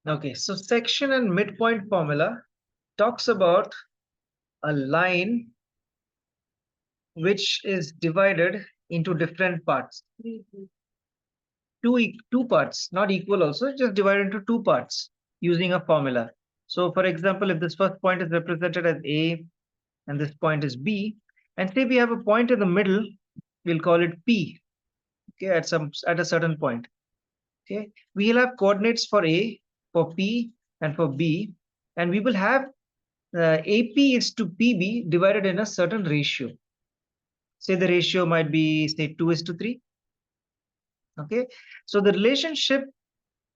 Okay, so section and midpoint formula talks about a line which is divided into different parts. Two parts, not equal also, just divided into two parts using a formula. So for example, if this first point is represented as A and this point is B, and say we have a point in the middle, we'll call it P, okay, at a certain point. Okay, we'll have coordinates for A, for P, and for B, and we will have AP is to PB divided in a certain ratio. Say the ratio might be say 2:3. Okay, so the relationship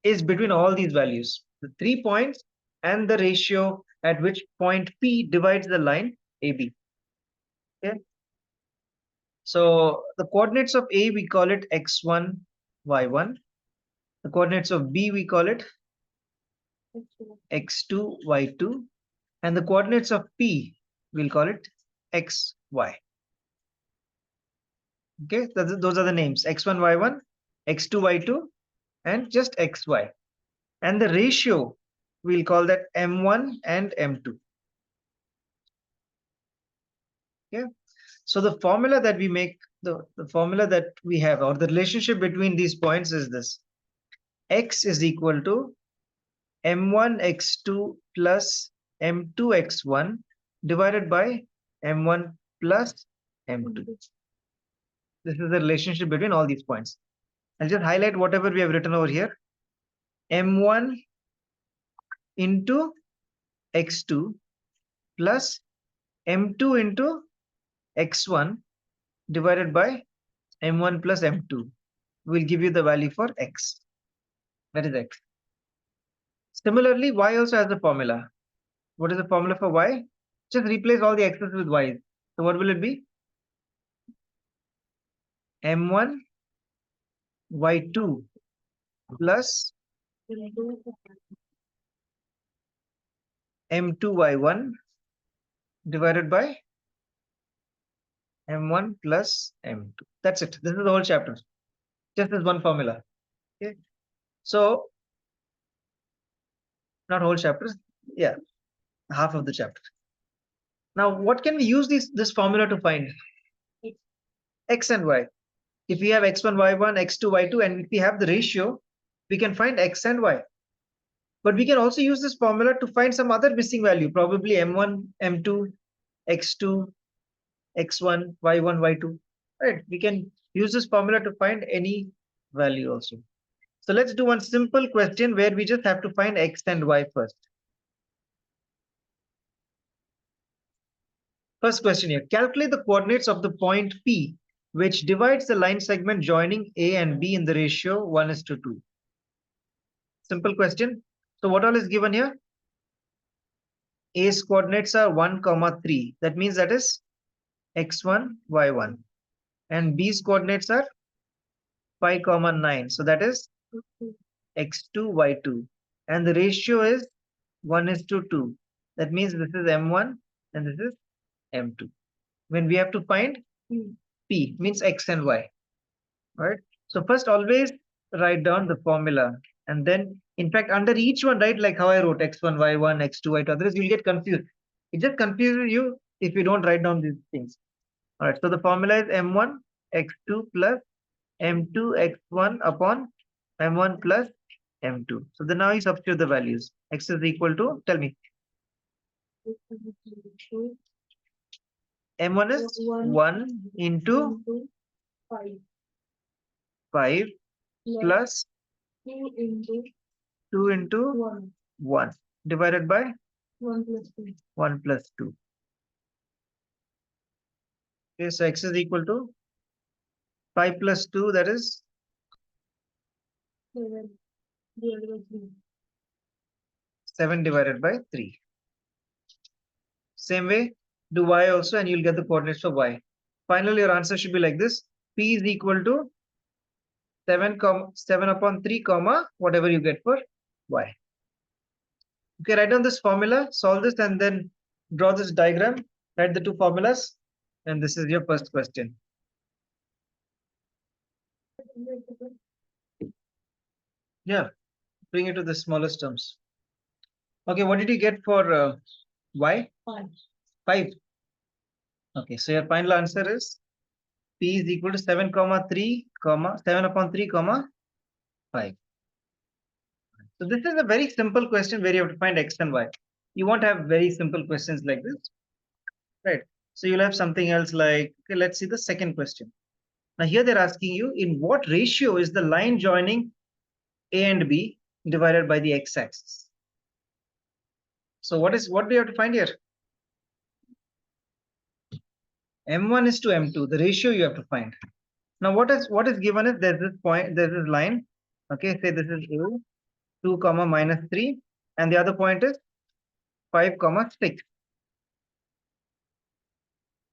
is between all these values, the 3 points and the ratio at which point P divides the line AB. Okay, so the coordinates of A we call it x1, y1. The coordinates of B we call it x2, y2, and the coordinates of P we'll call it xy. Okay, those are the names x1, y1, x2, y2, and just xy. And the ratio we'll call that m1 and m2. Okay, so the formula that we make, the formula that we have, or the relationship between these points is this: x is equal to m1 x2 plus m2 x1 divided by m1 plus m2. This is the relationship between all these points. I'll just highlight whatever we have written over here. m1 into x2 plus m2 into x1 divided by m1 plus m2 will give you the value for x. That is x. Similarly, y also has a formula. What is the formula for y? Just replace all the x's with y's. So what will it be? m1 y2 plus m2 y1 divided by m1 plus m2. That's it. This is the whole chapter. Just this one formula. Okay. So not whole chapters. Yeah, half of the chapter. Now, what can we use this formula to find? X and y. If we have x1, y1, x2, y2, and if we have the ratio, we can find x and y. But we can also use this formula to find some other missing value, probably m1, m2, x2, x1, y1, y2. Right? We can use this formula to find any value also. So let's do one simple question where we just have to find x and y first. First question here. Calculate the coordinates of the point P, which divides the line segment joining A and B in the ratio 1:2. Simple question. So what all is given here? A's coordinates are 1, 3. That means that is x1, y1. And B's coordinates are 5, 9. So that is x2, y2. And the ratio is 1:2. That means this is m1 and this is m2. When we have to find P, means x and y. Right? So first always write down the formula. And then, in fact, under each one, write like how I wrote x1, y1, x2, y2. Otherwise, you'll get confused. It just confuses you if you don't write down these things. All right. So the formula is m1 x2 plus m2 x1 upon m1 plus m2. So then now you substitute the values. X is equal to, tell me. M1 is 1 into 5 plus 2 into 1 divided by 1 plus 2. Okay, so x is equal to 5 plus 2, that is 7 divided by 3. Same way, do y also and you'll get the coordinates for y. Finally, your answer should be like this. P is equal to 7 upon 3, whatever you get for y. Okay, write down this formula, solve this, and then draw this diagram, write the two formulas, and this is your first question. Yeah, bring it to the smallest terms. Okay, what did you get for y? 5. Okay, so your final answer is p is equal to 7 comma 3 comma 7 upon 3 comma 5. So this is a very simple question where you have to find x and y. You won't have very simple questions like this, right? So you'll have something else like, okay, let's see the second question. Now here they're asking you, in what ratio is the line joining a and b divided by the x-axis? So what do you have to find here? M1 is to M2, the ratio you have to find. Now what is given is there's this point, there's this line. Okay, say this is A, 2 comma minus 3, and the other point is 5 comma 6.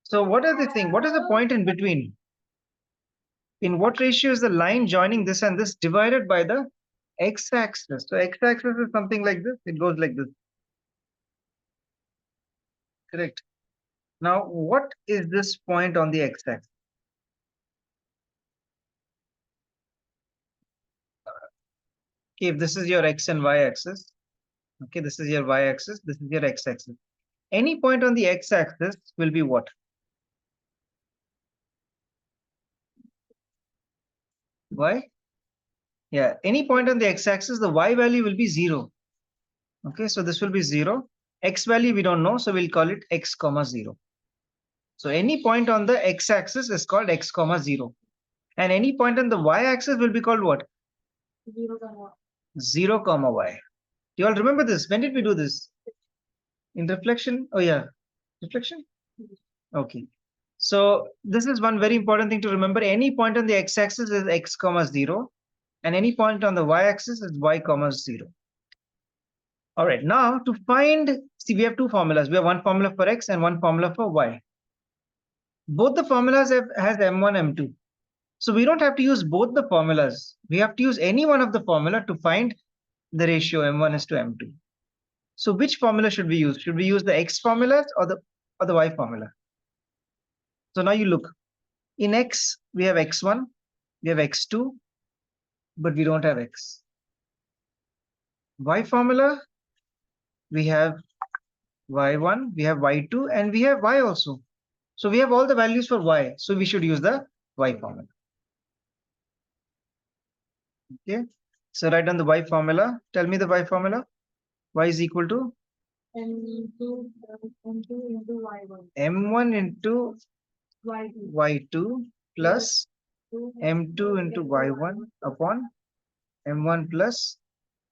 So what are they saying? What is the point in between? In what ratio is the line joining this and this divided by the x-axis? So x-axis is something like this. It goes like this. Correct. Now, what is this point on the x-axis? Okay, if this is your x and y-axis, okay, this is your y-axis, this is your x-axis. Any point on the x-axis will be what? Y? Yeah, any point on the x-axis, the y value will be 0. Okay, so this will be 0. X value we don't know, so we'll call it x comma 0. So any point on the x-axis is called x comma 0. And any point on the y-axis will be called what? 0 comma y. Do you all remember this? When did we do this? In reflection? Oh yeah, reflection? Okay. So this is one very important thing to remember. Any point on the x-axis is x comma 0. And any point on the y-axis is y comma 0. All right, now to find, see, we have two formulas. We have one formula for x and one formula for y. Both the formulas has m1, m2. So we don't have to use both the formulas. We have to use any one of the formula to find the ratio m1 is to m2. So which formula should we use? Should we use the x formulas or the y formula? So now you look. In x, we have x1, we have x2, but we don't have x. Y formula, we have y1, we have y2, and we have y also. So we have all the values for y. So we should use the y formula. Okay. So write down the y formula. Tell me the y formula. Y is equal to m2 into y1. M1 into y2 plus m2 into y1 upon m1 plus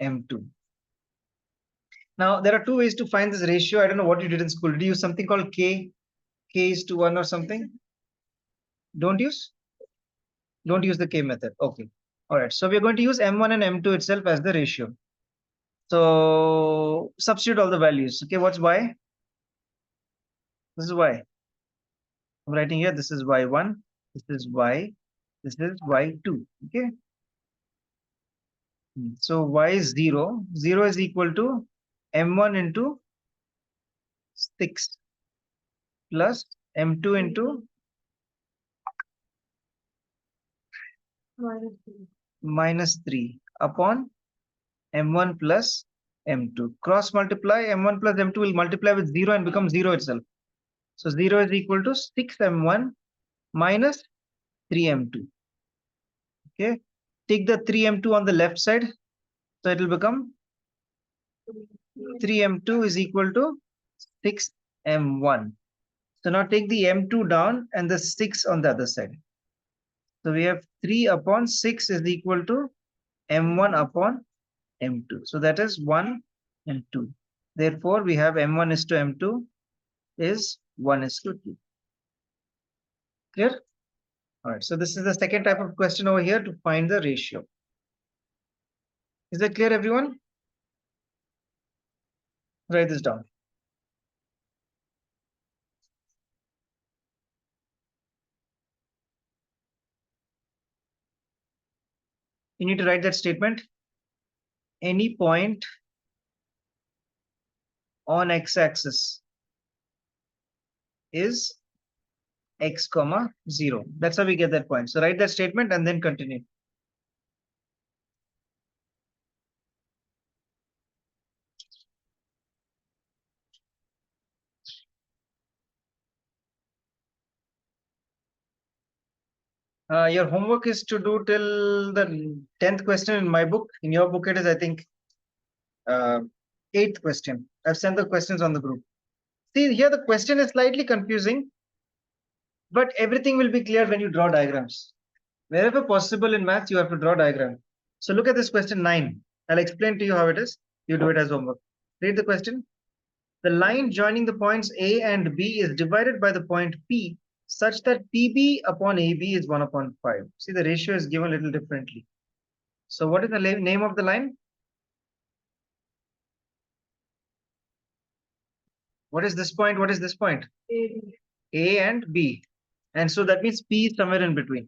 m2. Now there are two ways to find this ratio. I don't know what you did in school. Did you use something called k? K is to 1 or something? Don't use? Don't use the k method. Okay. All right. So we're going to use m1 and m2 itself as the ratio. So substitute all the values. Okay, what's y? This is y. I'm writing here, this is y1, this is y, this is y2. Okay. So y is 0. 0 is equal to m1 into 6 plus m2 into minus 3 upon m1 plus m2. Cross multiply, m1 plus m2 will multiply with 0 and become 0 itself. So 0 is equal to 6m1 minus 3m2. Okay. Take the 3m2 on the left side. So it will become 3m2 is equal to 6m1. So now take the m2 down and the 6 on the other side. So we have 3 upon 6 is equal to m1 upon m2. So that is 1 and 2. Therefore, we have m1 is to m2 is 1 is to 2. Clear? All right. So this is the second type of question over here to find the ratio. Is that clear, everyone? Write this down. You need to write that statement. Any point on x-axis is x comma 0. That's how we get that point. So write that statement and then continue. Your homework is to do till the 10th question in my book. In your book, it is, I think, 8th question. I've sent the questions on the group. See, here the question is slightly confusing, but everything will be clear when you draw diagrams. Wherever possible in maths, you have to draw diagram. So look at this question 9. I'll explain to you how it is. You do it as homework. Read the question. The line joining the points A and B is divided by the point P such that PB upon AB is 1 upon 5. See, the ratio is given a little differently. So what is the name of the line? What is this point? What is this point? A and B. And so that means P is somewhere in between.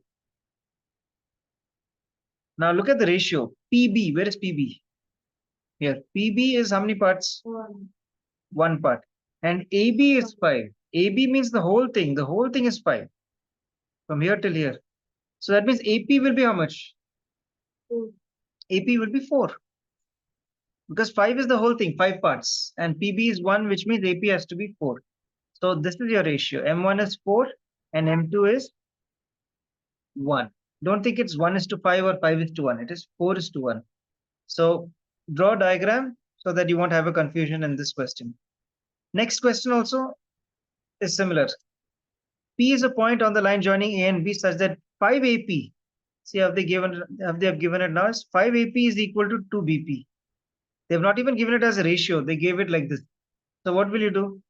Now look at the ratio. PB, where is PB? Here, PB is how many parts? One part. And AB is 5. AB means the whole thing. The whole thing is 5. From here till here. So that means AP will be how much? AP will be 4. Because 5 is the whole thing, 5 parts. And PB is 1, which means AP has to be 4. So this is your ratio. M1 is 4 and M2 is 1. Don't think it's 1 is to 5 or 5 is to 1. It is 4 is to 1. So draw a diagram so that you won't have a confusion in this question. Next question also is similar. P is a point on the line joining A and B such that 5 AP, see have they given it now as 5 AP is equal to 2 BP. They have not even given it as a ratio. They gave it like this. So what will you do?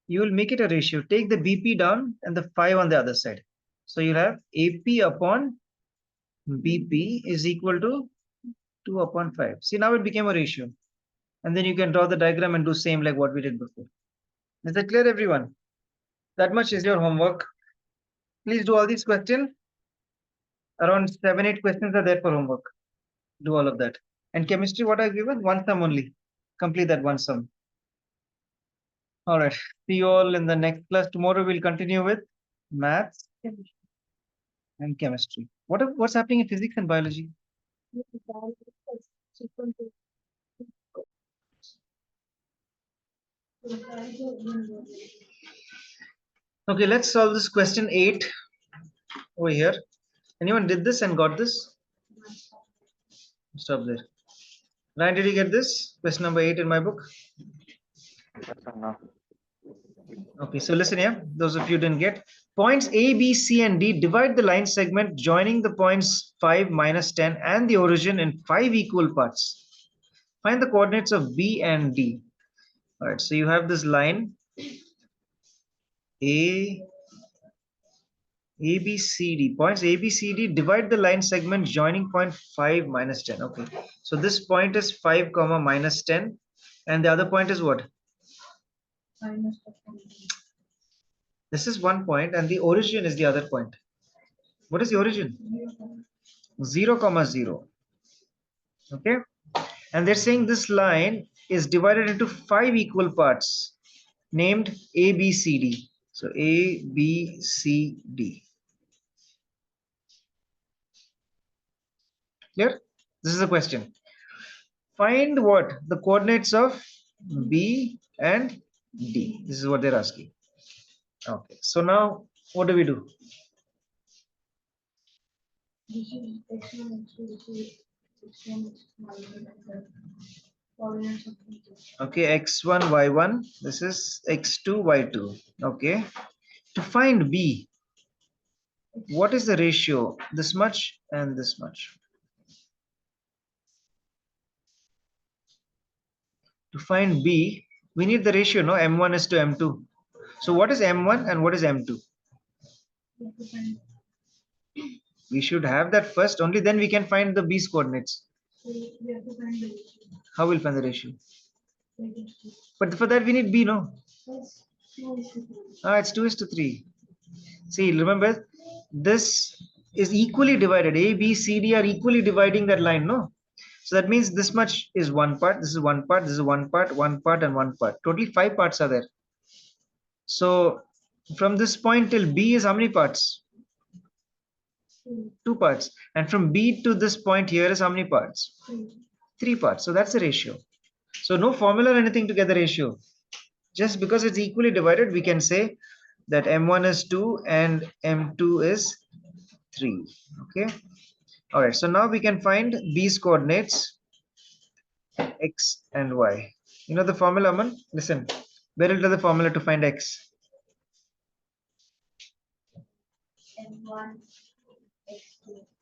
You will make it a ratio. Take the BP down and the 5 on the other side. So you'll have AP upon BP is equal to 2 upon 5. See, now it became a ratio. And then you can draw the diagram and do same like what we did before. Is that clear, everyone? That much is your homework. Please do all these questions. Around 7-8 questions are there for homework. Do all of that. And chemistry, what I've given? One sum only. Complete that one sum. All right. See you all in the next class. Tomorrow we'll continue with maths and chemistry. What's happening in physics and biology? Okay, let's solve this question 8 over here. Anyone did this and got this? Stop there. Ryan, did you get this? Question number 8 in my book. Okay, so listen here. Those of you didn't get. Points A, B, C, and D divide the line segment joining the points 5, -10 and the origin in 5 equal parts. Find the coordinates of B and D. All right, so you have this line A, B, C, D. Points A, B, C, D divide the line segment joining point 5, -10. Okay, so this point is 5, -10, and the other point is what? This is one point, and the origin is the other point. What is the origin? 0, 0. Okay, and they're saying this line is divided into 5 equal parts named A, B, C, D. So A, B, C, D. Clear? This is the question. Find what? The coordinates of B and D. This is what they're asking. Okay, so now what do we do? Okay, x1, y1. This is x2, y2. Okay. To find B, what is the ratio? This much and this much. To find B, we need the ratio, no? M1 is to M2. So what is M1 and what is M2? We should have that first, only then we can find the B's coordinates. How will find the ratio? But for that we need B, no? It's 2:3. See, remember, this is equally divided. A, B, C, D are equally dividing that line, no? So that means this much is one part, this is one part, this is one part, and one part. Totally 5 parts are there. So from this point till B is how many parts? 2 parts. And from B to this point here is how many parts? 3 parts. So that's the ratio. So no formula or anything to get the ratio. Just because it's equally divided, we can say that m1 is 2 and m2 is 3. Okay. All right. So now we can find these coordinates x and y. You know the formula, man? Listen. Where is the formula to find x?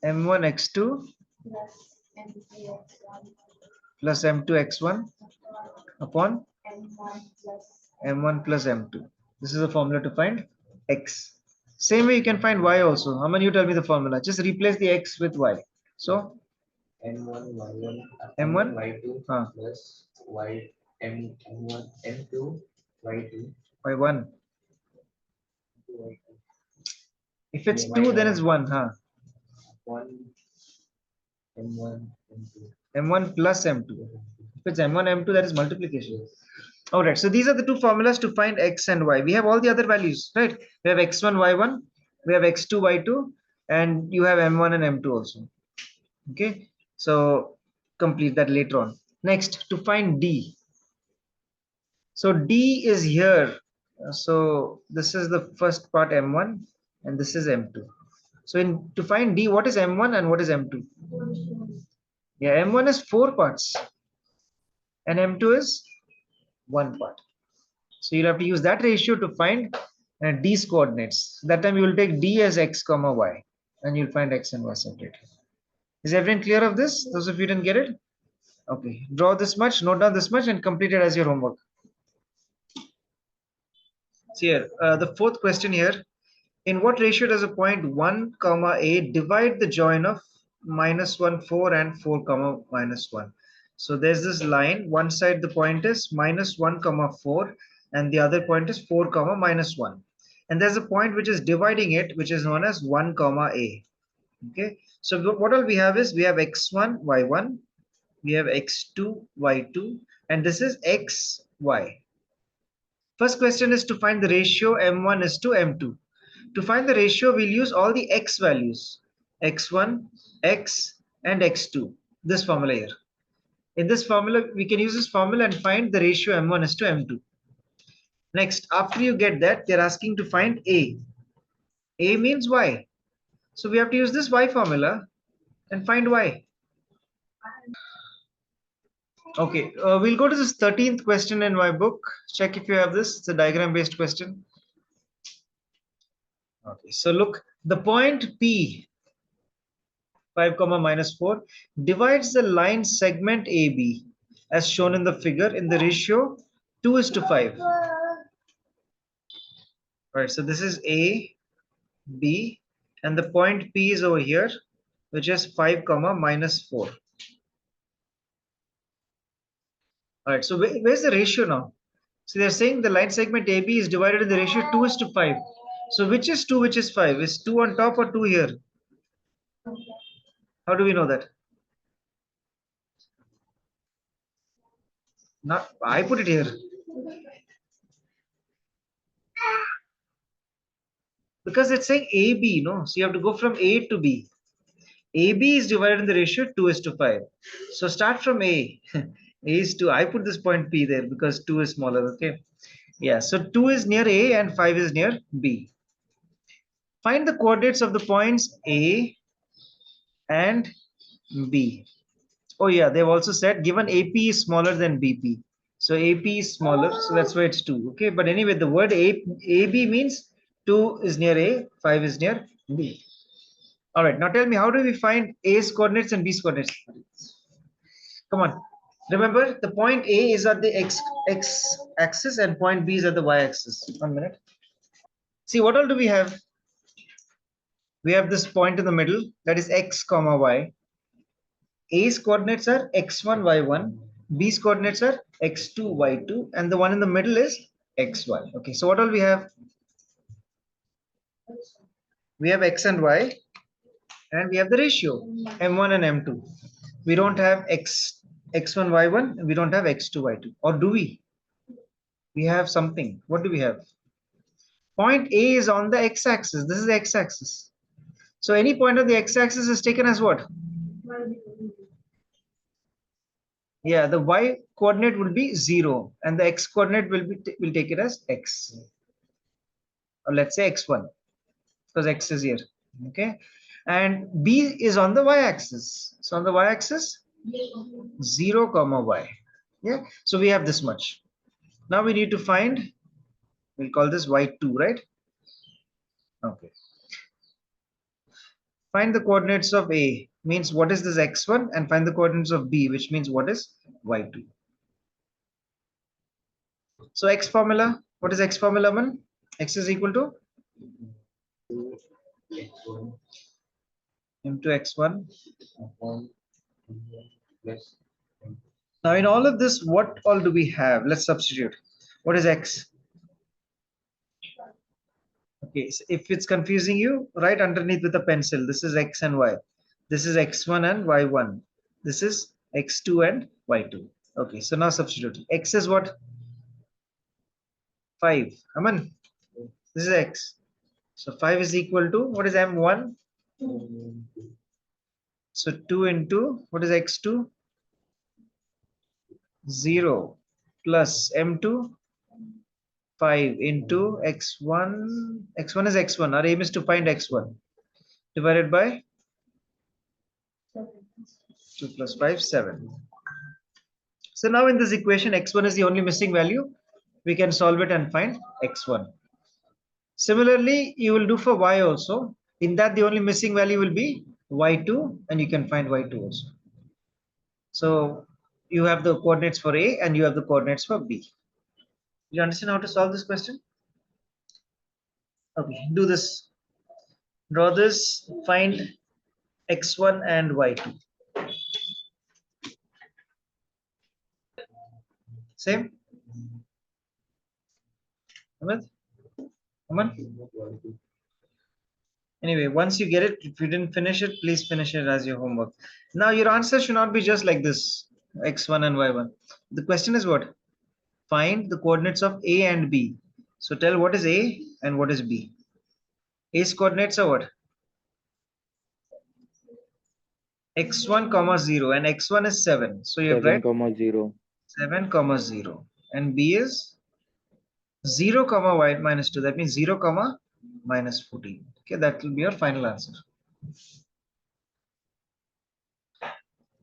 M1 x2 plus m2 x1 upon m1 plus m2. This is the formula to find x. Same way you can find y also. How many you tell me the formula? Just replace the x with y. So M1 Y1 m1 Y2 plus Y M1 M2 Y2 y1. Y2 If it's 2 then it's 1, huh? 1 M1 M2 m1 plus m2. If it's m1 m2 that is multiplication. yes. All right, so these are the two formulas to find x and y. We have all the other values, right? We have x1 y1, we have x2 y2, and you have m1 and m2 also. Okay, so complete that later on. Next, to find d. So d is here. So this is the first part m1 and this is m2. So in to find d, what is m1 and what is m2? Yeah, m1 is 4 parts and m2 is 1 part. So you'll have to use that ratio to find d's coordinates. That time you will take d as x comma y and you'll find x and y separately. Is everyone clear of this? Those of you didn't get it? Okay. Draw this much, note down this much and complete it as your homework. See here, the fourth question here. In what ratio does a point 1 comma a divide the join of minus 1 4 and 4 comma minus 1? So there's this line, one side the point is minus 1 comma 4 and the other point is 4 comma minus 1, and there's a point which is dividing it, which is known as 1 comma a. Okay, so what all we have is we have x1 y1, we have x2 y2, and this is x y. First question is to find the ratio m1 is to m2. To find the ratio, we'll use all the x values, x1, x, and x2. This formula here. In this formula, we can use this formula and find the ratio m1 is to m2. Next, after you get that, they're asking to find a. A means y. So we have to use this y formula and find y. Okay, we'll go to this 13th question in my book. Check if you have this. It's a diagram-based question. Okay, so look, the point P 5 comma minus 4 divides the line segment AB as shown in the figure in the ratio 2 is to 5. Right, so this is A, B, and the point P is over here, which is 5 comma minus 4. All right, so where's the ratio now? So they're saying the line segment AB is divided in the ratio 2 is to 5. So which is 2, which is 5? Is 2 on top or 2 here? How do we know that? Not, I put it here. Because it's saying AB, no? So you have to go from A to B. AB is divided in the ratio 2 is to 5. So start from A. A is 2. I put this point P there because 2 is smaller, okay? Yeah, so 2 is near A and 5 is near B. Find the coordinates of the points A and B. Oh yeah, they've also said given AP is smaller than BP. So AP is smaller, so that's why it's 2. Okay, but anyway, the word AB means 2 is near A, 5 is near B. All right, now tell me, how do we find A's coordinates and B's coordinates? Come on. Remember, the point A is at the x axis and point B is at the y axis. 1 minute. See, what all do we have? We have this point in the middle, that is x comma y. A's coordinates are x1 y1, B's coordinates are x2 y2, and the one in the middle is xy. Okay, so what all we have? We have x and y, and we have the ratio m1 and m2. We don't have x1 y1, we don't have x2 y2, or do we? We have something. What do we have? Point A is on the x-axis. This is the x-axis. So any point on the x-axis is taken as what? Yeah, the y coordinate will be 0 and the x coordinate will take it as x. or let's say x1, because x is here. Okay, and b is on the y-axis. So on the y-axis, 0 comma y. Yeah, so we have this much. Now we need to find, we'll call this y2, right? Okay, find the coordinates of a means what is this x1, and find the coordinates of b, which means what is y2. So x formula, what is x formula, man? X is equal to Two x1 into x1. upon m1 plus m2. Now in all of this, what all do we have? Let's substitute. What is x? Okay, so if it's confusing you, write underneath with a pencil. This is x and y. This is x1 and y1. This is x2 and y2. Okay, so now substitute. X is what? 5. Aman, this is x. So 5 is equal to, what is m1? M2 So 2 into, what is x2? 0 plus m2, 5 into x1. X1 is x1. Our aim is to find x1 divided by 2 plus 5, 7. So now in this equation, x1 is the only missing value. We can solve it and find x1. Similarly, you will do for y also. In that, the only missing value will be y2, and you can find y2 also. So you have the coordinates for a and you have the coordinates for b. You understand how to solve this question? Okay, do this. Draw this, find x1 and y2. Same? Ahmed? Aman? y2. Anyway, once you get it, if you didn't finish it, please finish it as your homework. Now your answer should not be just like this, x1 and y1. The question is what? Find the coordinates of a and b. So tell what is a and what is b. A's coordinates are what? x1 comma 0, and x1 is 7. So you have 7 right comma 0. 7 comma 0, and b is 0 comma y minus 2. That means 0 comma minus 14. Okay, that will be your final answer.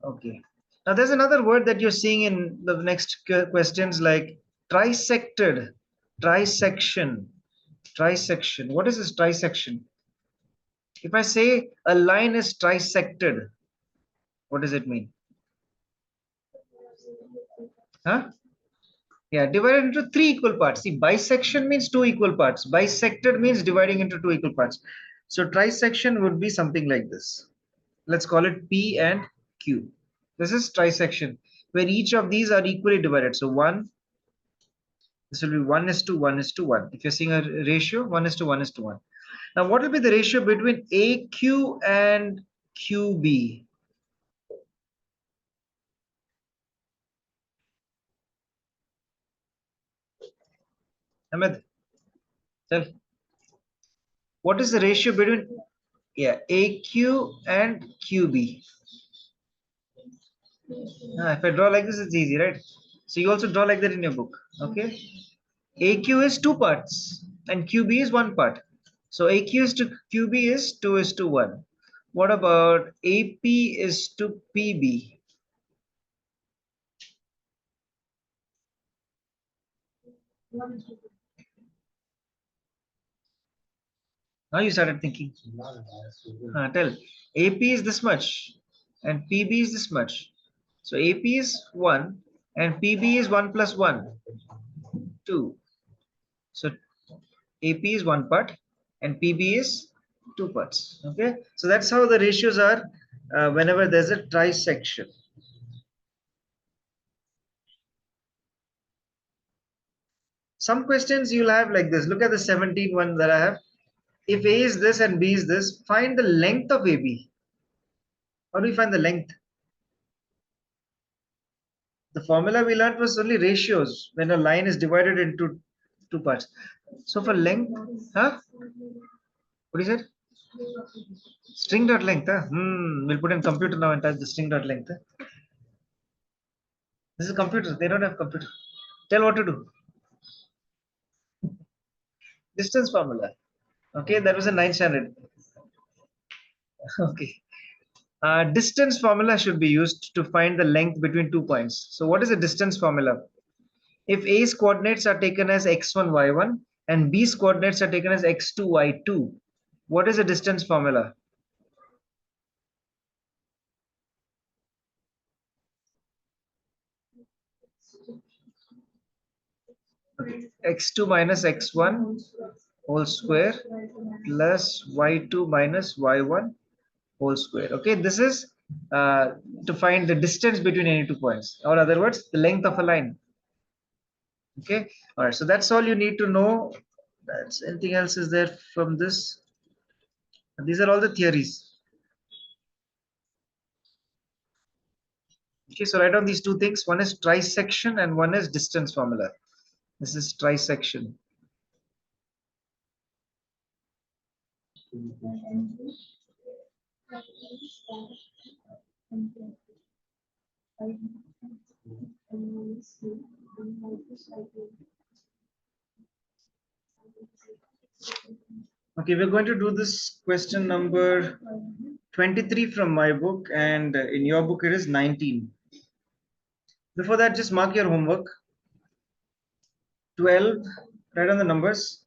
Okay. Now there's another word that you're seeing in the next questions, like trisected, trisection, trisection. What is this trisection? If I say a line is trisected, what does it mean? Huh? Yeah, divided into 3 equal parts. See, bisection means 2 equal parts. Bisected means dividing into 2 equal parts. So trisection would be something like this. Let's call it P and Q. This is trisection, where each of these are equally divided. So 1, this will be 1 is to 1 is to 1. If you're seeing a ratio, 1 is to 1 is to 1. Now, what will be the ratio between AQ and QB? Ahmed, tell. What is the ratio between, yeah, AQ and QB? If I draw like this, it's easy, right? So you also draw like that in your book. Okay. AQ is 2 parts and QB is 1 part. So AQ is to QB is 2 is to 1. What about AP is to PB? Now you started thinking. Tell. AP is this much and PB is this much. So AP is 1 and PB is 1 plus 1, 2. So AP is 1 part and PB is 2 parts. Okay. So that's how the ratios are whenever there's a trisection. Some questions you'll have like this. Look at the 17 one that I have. If A is this and B is this, find the length of AB. How do you find the length? The formula we learned was only ratios when a line is divided into 2 parts. So for length, huh? What is it? String dot length. Huh? We'll put in computer now and type the string dot length. Huh? This is computer. They don't have computer. Tell what to do. Distance formula. Okay, that was a 9th standard. Okay. Distance formula should be used to find the length between 2 points. So what is the distance formula? If A's coordinates are taken as x1, y1 and B's coordinates are taken as x2, y2, what is the distance formula? Okay. x2 minus x1 whole square plus y2 minus y1 whole square. Okay, this is to find the distance between any 2 points, or other words, the length of a line. Okay, all right, so that's all you need to know. That's anything else is there from this? These are all the theories. Okay, so write down these two things. One is trisection and one is distance formula. This is trisection. Okay, we're going to do this question number 23 from my book, and in your book it is 19. Before that, just mark your homework. 12, write down the numbers.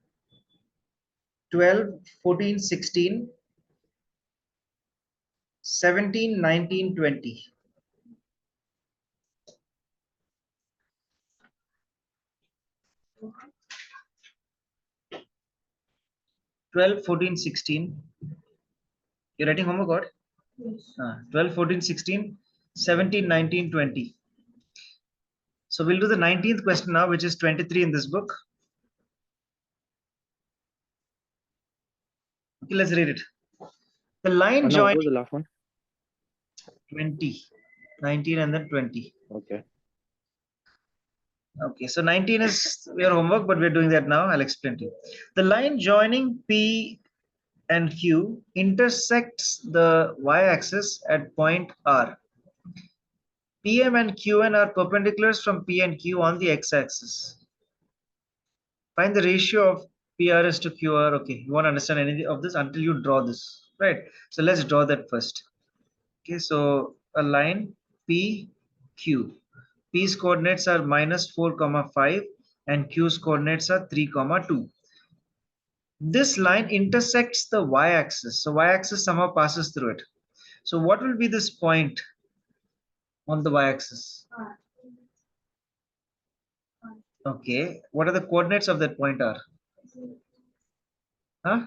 12, 14, 16, 17, 19, 20. 12, 14, 16. You're writing homework, what? Yes. 12, 14, 16, 17, 19, 20. So we'll do the 19th question now, which is 23 in this book. Okay, let's read it. The line What joining was the last one? 20, 19 and then 20. Okay. Okay, so 19 is your homework, but we're doing that now. I'll explain to you. The line joining P and Q intersects the y-axis at point R. PM and QN are perpendiculars from P and Q on the x-axis. Find the ratio of PRS to QR. Okay, you won't understand anything of this until you draw this, right? So let's draw that first. Okay, so a line PQ. P's coordinates are -4, 5 and Q's coordinates are 3, 2. This line intersects the y-axis. So y-axis somehow passes through it. So what will be this point on the y-axis? Okay, what are the coordinates of that point are? Huh?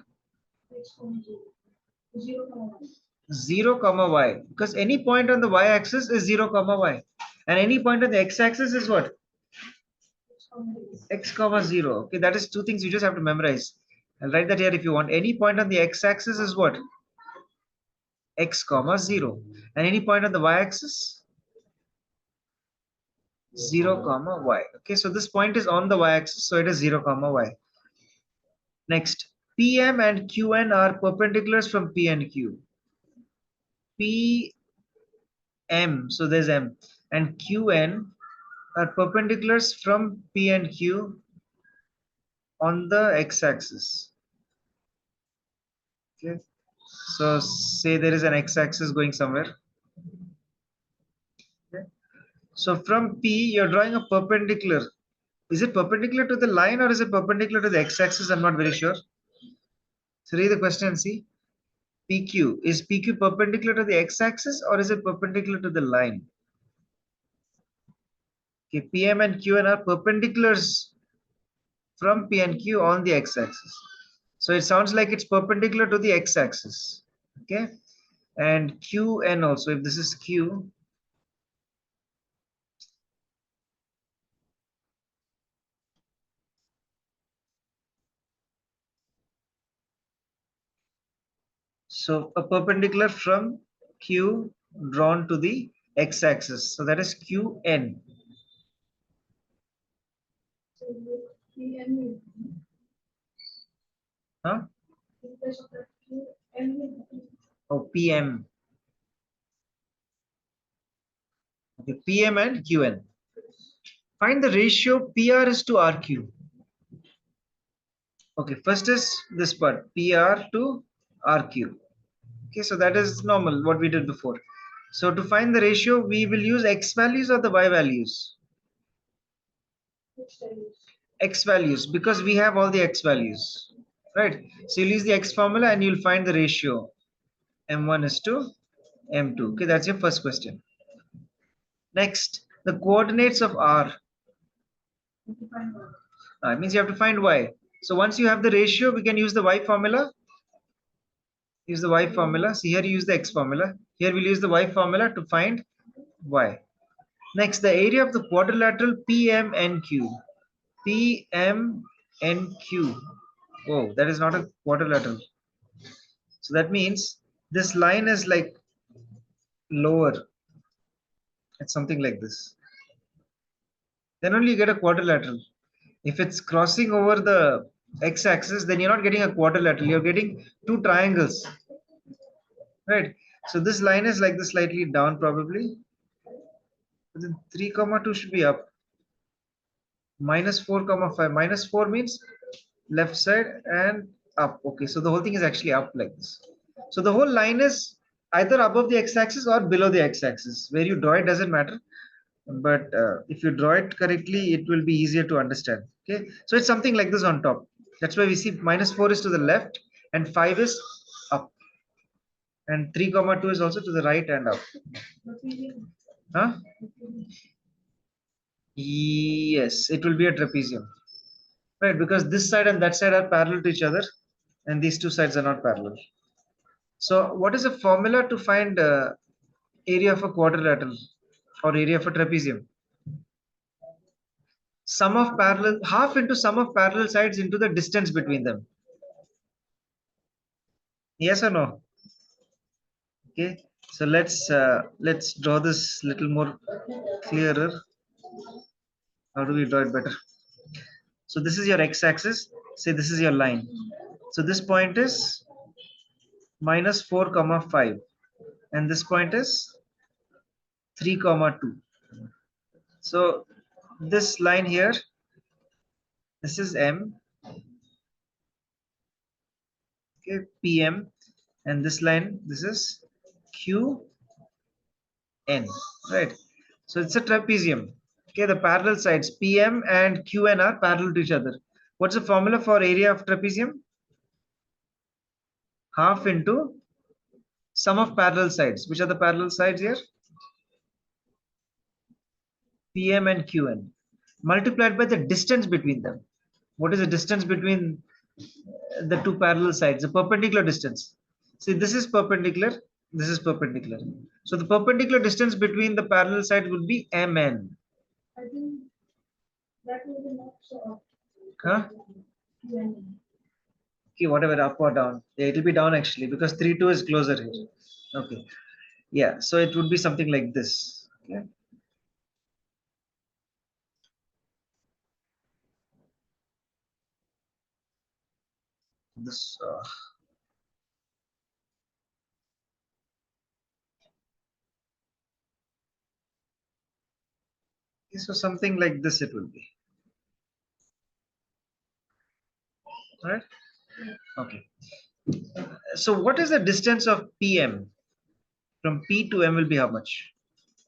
0, y. Because any point on the y-axis is 0, y. And any point on the x-axis is what? X, 0. Okay, that is two things you just have to memorize. I'll write that here if you want. Any point on the x-axis is what? X, 0. And any point on the y-axis? 0, y. Okay, so this point is on the y-axis, so it is 0, y. Next, PM and QN are perpendiculars from P and Q. PM, so there's M, and QN are perpendiculars from P and Q on the x-axis. Okay, so say there is an x-axis going somewhere. Okay. So from P, you're drawing a perpendicular. Is it perpendicular to the line or is it perpendicular to the x-axis? I'm not very sure. So read the question and see. PQ. Is PQ perpendicular to the x-axis or is it perpendicular to the line? Okay, PM and QN are perpendiculars from P and Q on the x-axis. So it sounds like it's perpendicular to the x-axis. Okay, and QN also, if this is Q, so a perpendicular from Q drawn to the x-axis. So that is QN. Huh? Oh, PM. Okay, PM and QN. Find the ratio PRS to RQ. Okay, first is this part, PR to RQ. Okay, so that is normal, what we did before. So to find the ratio, we will use X values or the Y values? X values, because we have all the X values, right? So you'll use the X formula and you'll find the ratio M1 is to M2. Okay, that's your first question. Next, the coordinates of R. It means you have to find Y. So once you have the ratio, we can use the Y formula. Use the Y formula. See here you use the X formula. Here we'll use the Y formula to find Y. Next, the area of the quadrilateral PMNQ. PMNQ. Oh, that is not a quadrilateral. So that means this line is like lower. It's something like this. Then only you get a quadrilateral. If it's crossing over the x-axis, then you're not getting a quadrilateral. You're getting two triangles, right? So this line is like this, slightly down probably. But then 3 comma 2 should be up. Minus 4 comma 5. Minus 4 means left side and up. Okay, so the whole thing is actually up like this. So the whole line is either above the x-axis or below the x-axis. Where you draw it doesn't matter. But if you draw it correctly, it will be easier to understand. Okay, so it's something like this on top. That's why we see minus 4 is to the left and 5 is up, and 3 comma 2 is also to the right and up. Huh? Yes, it will be a trapezium, right? Because this side and that side are parallel to each other, and these two sides are not parallel. So what is the formula to find area of a quadrilateral or area of a trapezium? Sum of parallel, half into sum of parallel sides into the distance between them. Yes or no? Okay, so let's draw this little more clearer. How do we draw it better? So this is your x-axis. Say this is your line. So this point is minus 4 comma 5, and this point is 3 comma 2. So this line here, this is M, okay, PM, and this line, this is QN, right? So it's a trapezium. Okay, the parallel sides PM and QN are parallel to each other. What's the formula for area of trapezium? Half into sum of parallel sides. Which are the parallel sides here? PM and QN. Multiplied by the distance between them. What is the distance between the two parallel sides? The perpendicular distance. See, this is perpendicular. This is perpendicular. So the perpendicular distance between the parallel sides would be MN. I think that will be not so. Huh? Yeah. Okay, whatever, up or down. Yeah, it will be down actually because 3, 2 is closer here. Okay. Yeah, so it would be something like this. Okay. This. So something like this it will be. Right? Okay. So what is the distance of PM? From P to M will be how much?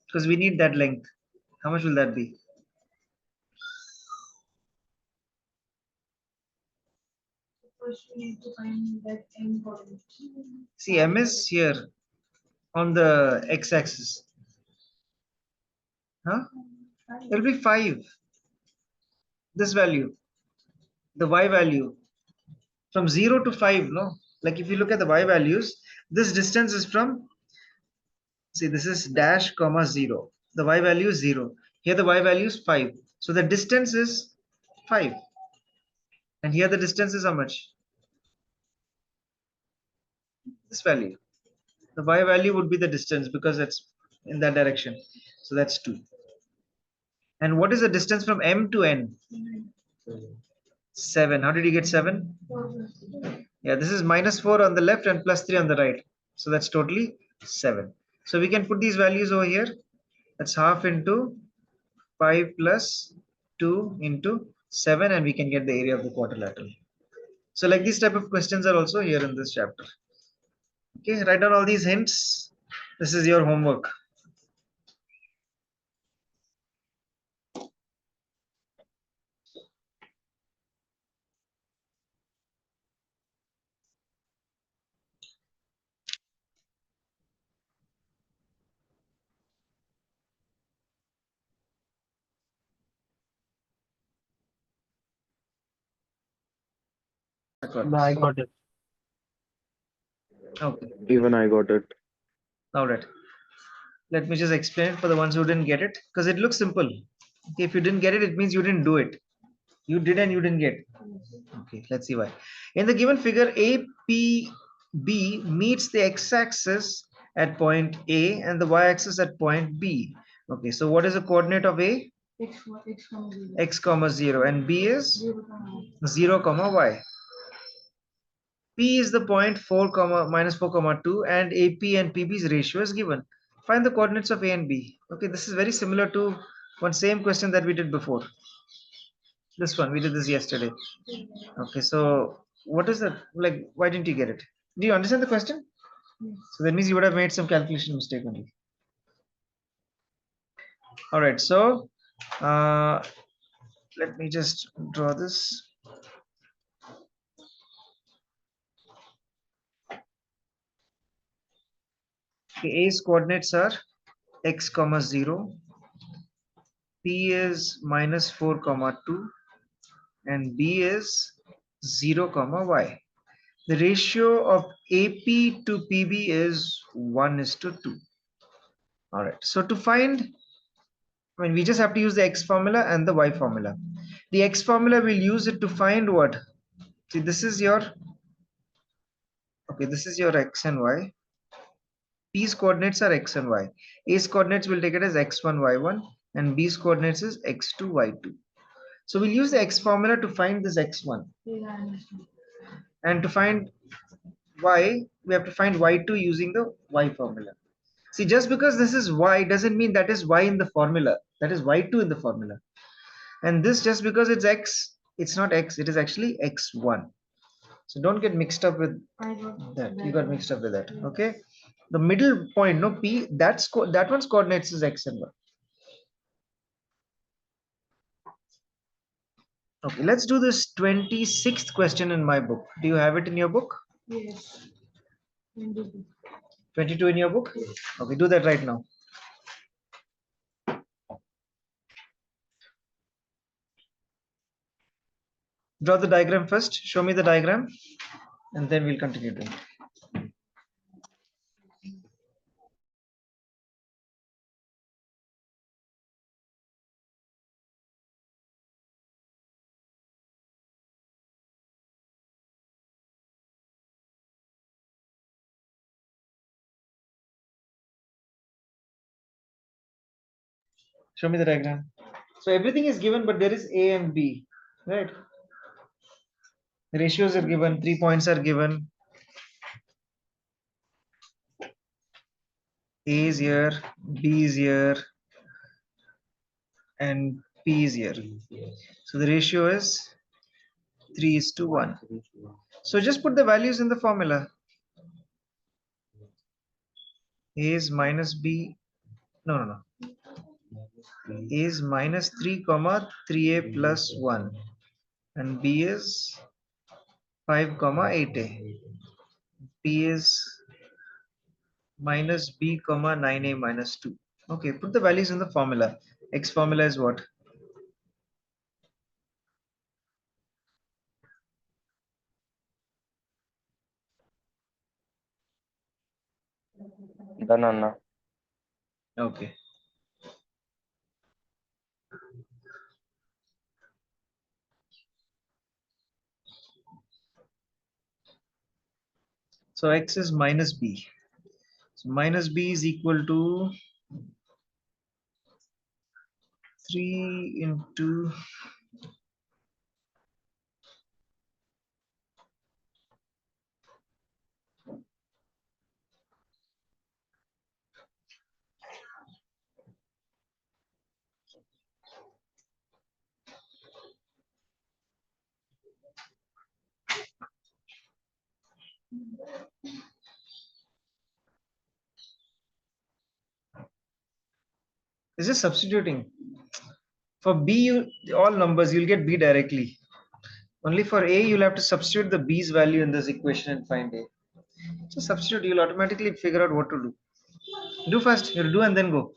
Because we need that length. How much will that be? First, we need to find that end point. See, M is here on the x-axis. Huh? It will be 5. This value, the Y value, from 0 to 5, no? Like if you look at the Y values, this distance is from, see, this is dash comma 0. The Y value is 0. Here the Y value is 5. So the distance is 5. And here the distance is how much? This value. The Y value would be the distance because it's in that direction. So that's 2. And what is the distance from M to N? 7. How did you get 7? Yeah, this is minus 4 on the left and plus 3 on the right. So that's totally 7. So we can put these values over here. That's half into 5 plus 2 into 7, and we can get the area of the quadrilateral. So like these type of questions are also here in this chapter. Okay, write down all these hints. This is your homework. No, I got it. Okay, Even I got it. all right. Let me just explain it for the ones who didn't get it, because it looks simple. Okay, if you didn't get it, it means you didn't do it. You did and you didn't get. Okay, let's see why. In the given figure, APB meets the x-axis at point A and the y-axis at point B. Okay, so what is the coordinate of A? X comma 0, and B is 0 comma y. P is the point 4 comma minus 4 comma 2, and AP and PB's ratio is given. Find the coordinates of A and B. Okay, this is very similar to one same question that we did before. This one, we did this yesterday. Okay, so what is that? Like, why didn't you get it? Do you understand the question? So that means you would have made some calculation mistake only. All right, so let me just draw this. Okay, A's coordinates are x comma 0, P is minus 4 comma 2, and B is 0 comma y. The ratio of AP to PB is 1:2. All right, so to find, I mean, we just have to use the x formula and the y formula. The x formula, we'll use it to find what? See, this is your, okay, this is your x and y. P's coordinates are x and y. A's coordinates will take it as x1, y1, and B's coordinates is x2, y2. So we'll use the x formula to find this x1. And to find y, we have to find y2 using the y formula. See, just because this is y doesn't mean that is y in the formula. That is y2 in the formula. And this, just because it's x, it's not x, it is actually x1. So don't get mixed up with that. You got mixed up with that. Okay. The middle point, no, P, that one's coordinates is x and y. Okay, let's do this 26th question in my book. Do you have it in your book? Yes. 22 in your book? Okay, do that right now. Draw the diagram first. Show me the diagram, and then we'll continue doing it. Show me the diagram. So everything is given, but there is A and B, right? The ratios are given, 3 points are given. A is here, B is here, and P is here. So the ratio is 3:1. So just put the values in the formula. A is minus B. No. A is minus 3 comma 3A plus 1. And B is 5 comma 8A. P is minus B comma 9A minus 2. Okay, put the values in the formula. X formula is what? Done, Anna. Okay. So X is minus B. So minus B is equal to 3 into This is substituting. For B, all numbers, you'll get B directly. Only for A, you'll have to substitute the B's value in this equation and find A. So substitute, you'll automatically figure out what to do. Do first, you'll do and then go.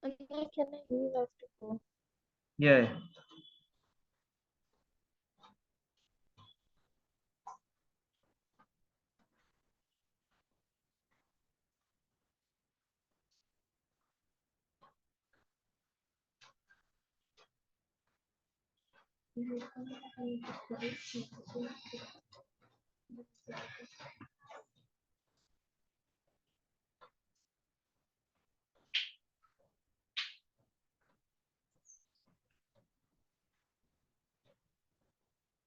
And can I leave after go? Yeah.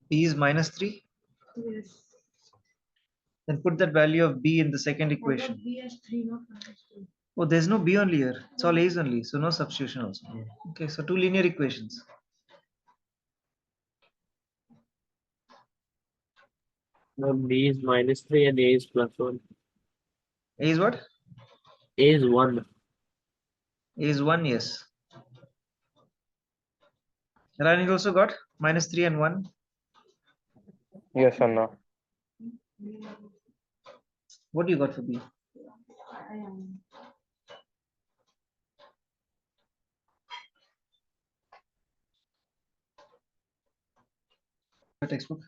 B is -3. Yes. Then put that value of B in the second I got equation. B as 3, not minus 2. Oh, there's no B only here. It's all A's only. So no substitution also. Okay, so two linear equations. No, B is -3 and A is +1. A is what? A is 1. A is 1, yes. Rani also got -3 and 1. Yes or no? What do you got for B? I am. Your textbook.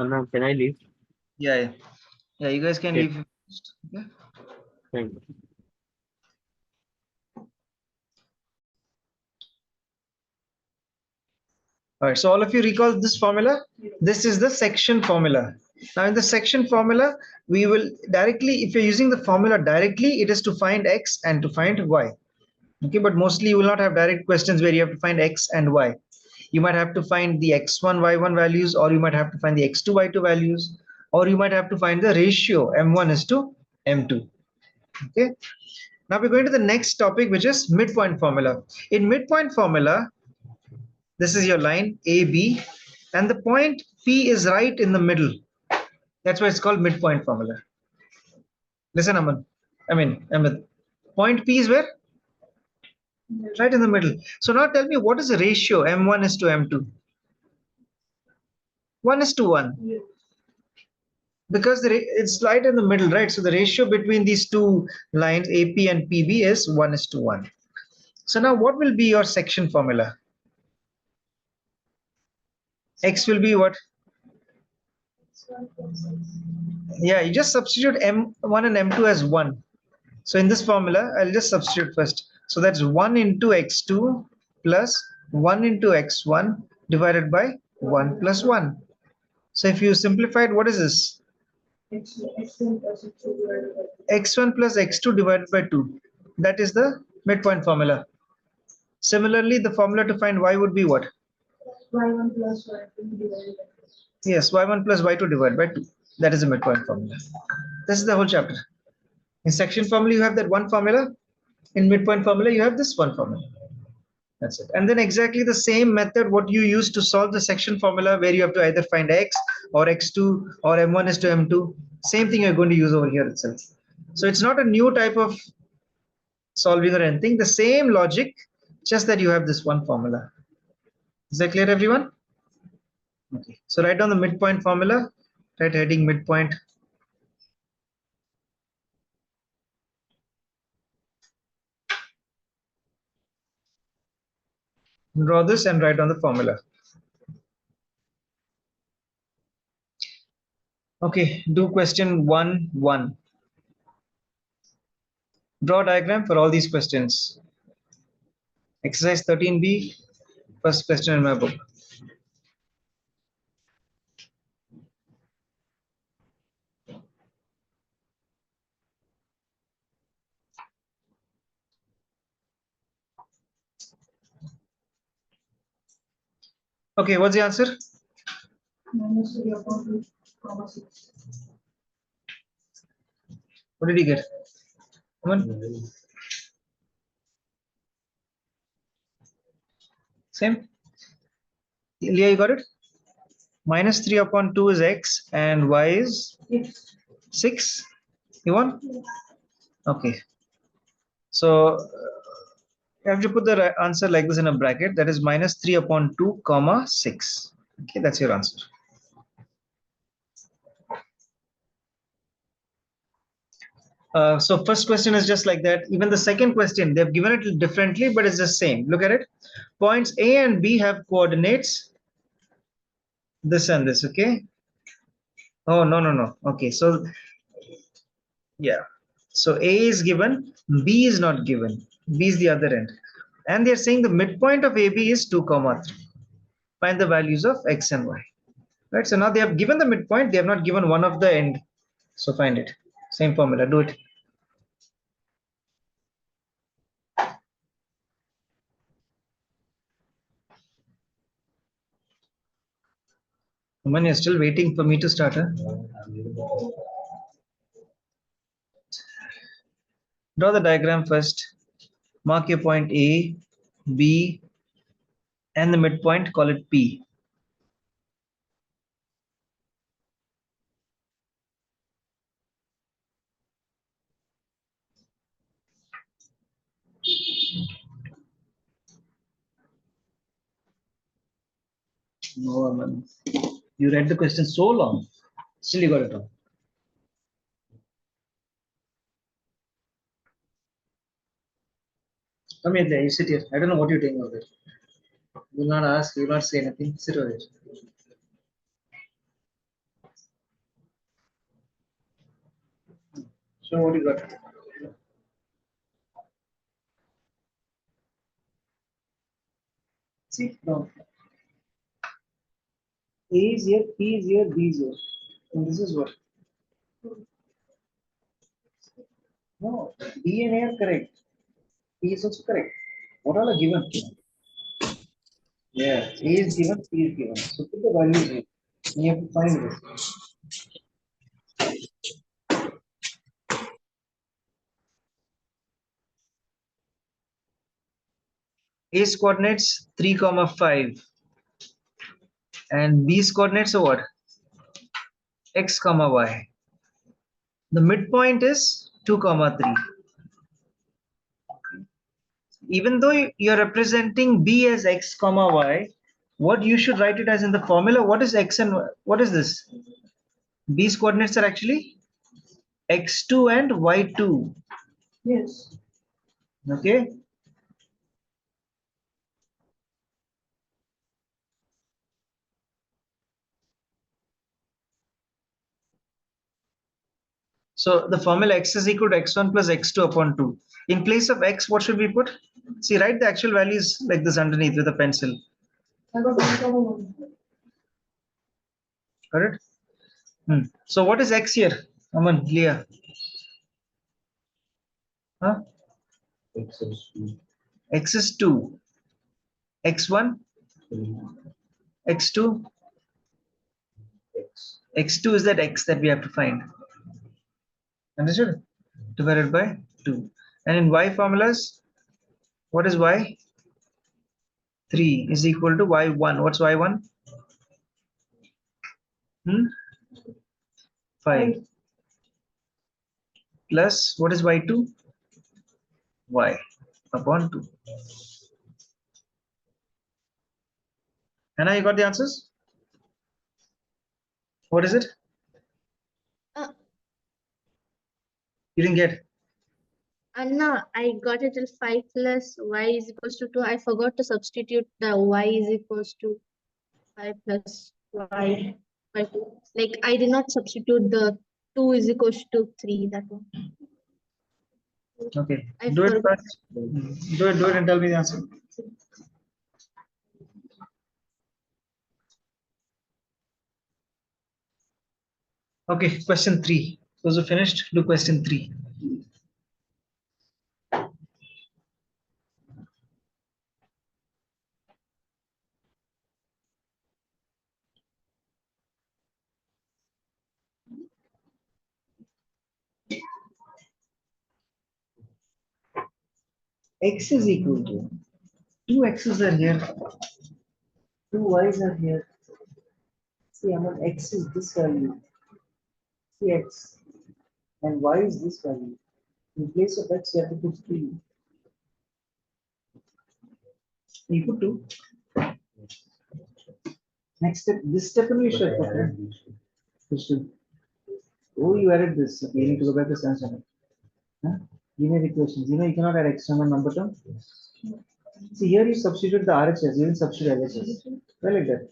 Anna, can I leave? Yeah. Yeah, you guys can Okay. leave. Okay. Thank you. All right, so all of you recall this formula? This is the section formula. Now in the section formula, we will directly, if you're using the formula directly, it is to find X and to find Y. Okay, but mostly you will not have direct questions where you have to find X and Y. You might have to find the X1, Y1 values, or you might have to find the X2, Y2 values, or you might have to find the ratio M1 is to M2. Okay. Now we're going to the next topic, which is midpoint formula. In midpoint formula, this is your line AB, and the point P is right in the middle. That's why it's called midpoint formula. Listen, Ahmed. Point P is where? Right in the middle. So now tell me, what is the ratio M1 is to M2? 1 is to 1. Yes. Because it's right in the middle, right? So the ratio between these two lines, AP and PB, is 1 is to 1. So now what will be your section formula? X will be what? Yeah, you just substitute M1 and M2 as 1. So in this formula, I'll just substitute first. So that's 1 into X2 plus 1 into X1 divided by 1 plus 1. So if you simplify it, what is this? X1 plus X2 divided by 2. X1 plus X2 divided by 2. That is the midpoint formula. Similarly, the formula to find Y would be what? Y1 plus Y2 divided by 2. Yes, Y1 plus Y2 divided by 2. That is the midpoint formula. This is the whole chapter. In section formula, you have that one formula. In midpoint formula, you have this one formula. That's it. And then exactly the same method what you use to solve the section formula, where you have to either find X or X2 or M1 is to M2. Same thing you're going to use over here itself. So it's not a new type of solving or anything. The same logic, just that you have this one formula. Is that clear, everyone? Okay. So write down the midpoint formula. Write heading midpoint. Draw this and write down the formula. Okay, do question 1-1. Draw a diagram for all these questions. Exercise 13B, first question in my book. Okay, what's the answer? Minus 3 upon 2, comma 6. What did you get? Come on. Same. Leah, you got it? Minus 3 upon 2 is x and y is 6. You want? Okay. So you have to put the answer like this in a bracket. That is minus 3 upon 2 comma 6. Okay, that's your answer. So first question is just like that. Even the second question, they've given it differently, but it's the same. Look at it. Points A and B have coordinates this and this, okay? Oh, no. Okay, so yeah. So A is given, B is not given. B is the other end. And they're saying the midpoint of AB is 2 comma 3. Find the values of x and y. Right, so now they have given the midpoint, they have not given one of the end. So find it. Same formula, do it. Aman, you're still waiting for me to start, huh? Draw the diagram first. Mark your point A, B, and the midpoint, call it P. No, Aman. You read the question so long. Still you got it wrong. Come here, there. You sit here. I don't know what you're doing over there. You will not ask, you will not say anything. Sit over there. So what you got? See, no. A is here, P is here, B is here. And this is what? No, B and A are correct. P is also correct. What all are given? Yeah, A is given, P is given. So put the values here. You have to find this. A's coordinates 3 comma 5 and B's coordinates are what? X comma y. The midpoint is 2 comma 3. Even though you're representing B as X comma y, what you should write it as in the formula, what is X and y? What is this? B's coordinates are actually X2 and Y2. Yes. Okay. So the formula X is equal to X1 plus X2 upon 2. In place of X, what should we put? See, write the actual values like this underneath with a pencil. I got 1,1. Correct? So what is X here? Aman, Leah. Huh? X is 2, X is 2. X1, 3, X2. X. X2 is that X that we have to find. Understood? Divided by 2. And in Y formulas, what is Y? 3 is equal to Y1. What's Y1? 5. Plus, what is Y2? Y upon 2. And now you got the answers? What is it? Uh, You didn't get. Anna, I got it till 5 plus y is equals to 2. I forgot to substitute the y is equals to 5 plus y by 2. Like I did not substitute the 2 is equals to 3. That one. Okay. I Do it forgot. first. Do it and tell me the answer. Okay, question 3. Those who finished, do question 3. x is equal to 2 x's are here, 2 y's are here. See, I mean, x is this value, see x, and y is this value. In place of x, you have to put 3. You put 2. Next step, this step only you should put. Right? This should. Oh, you added this. Okay, you need to go back to Samsung. Huh? Linear equations. You know, you cannot add external number term. See, here you substitute the RHS, you didn't substitute LHS. Well, like that.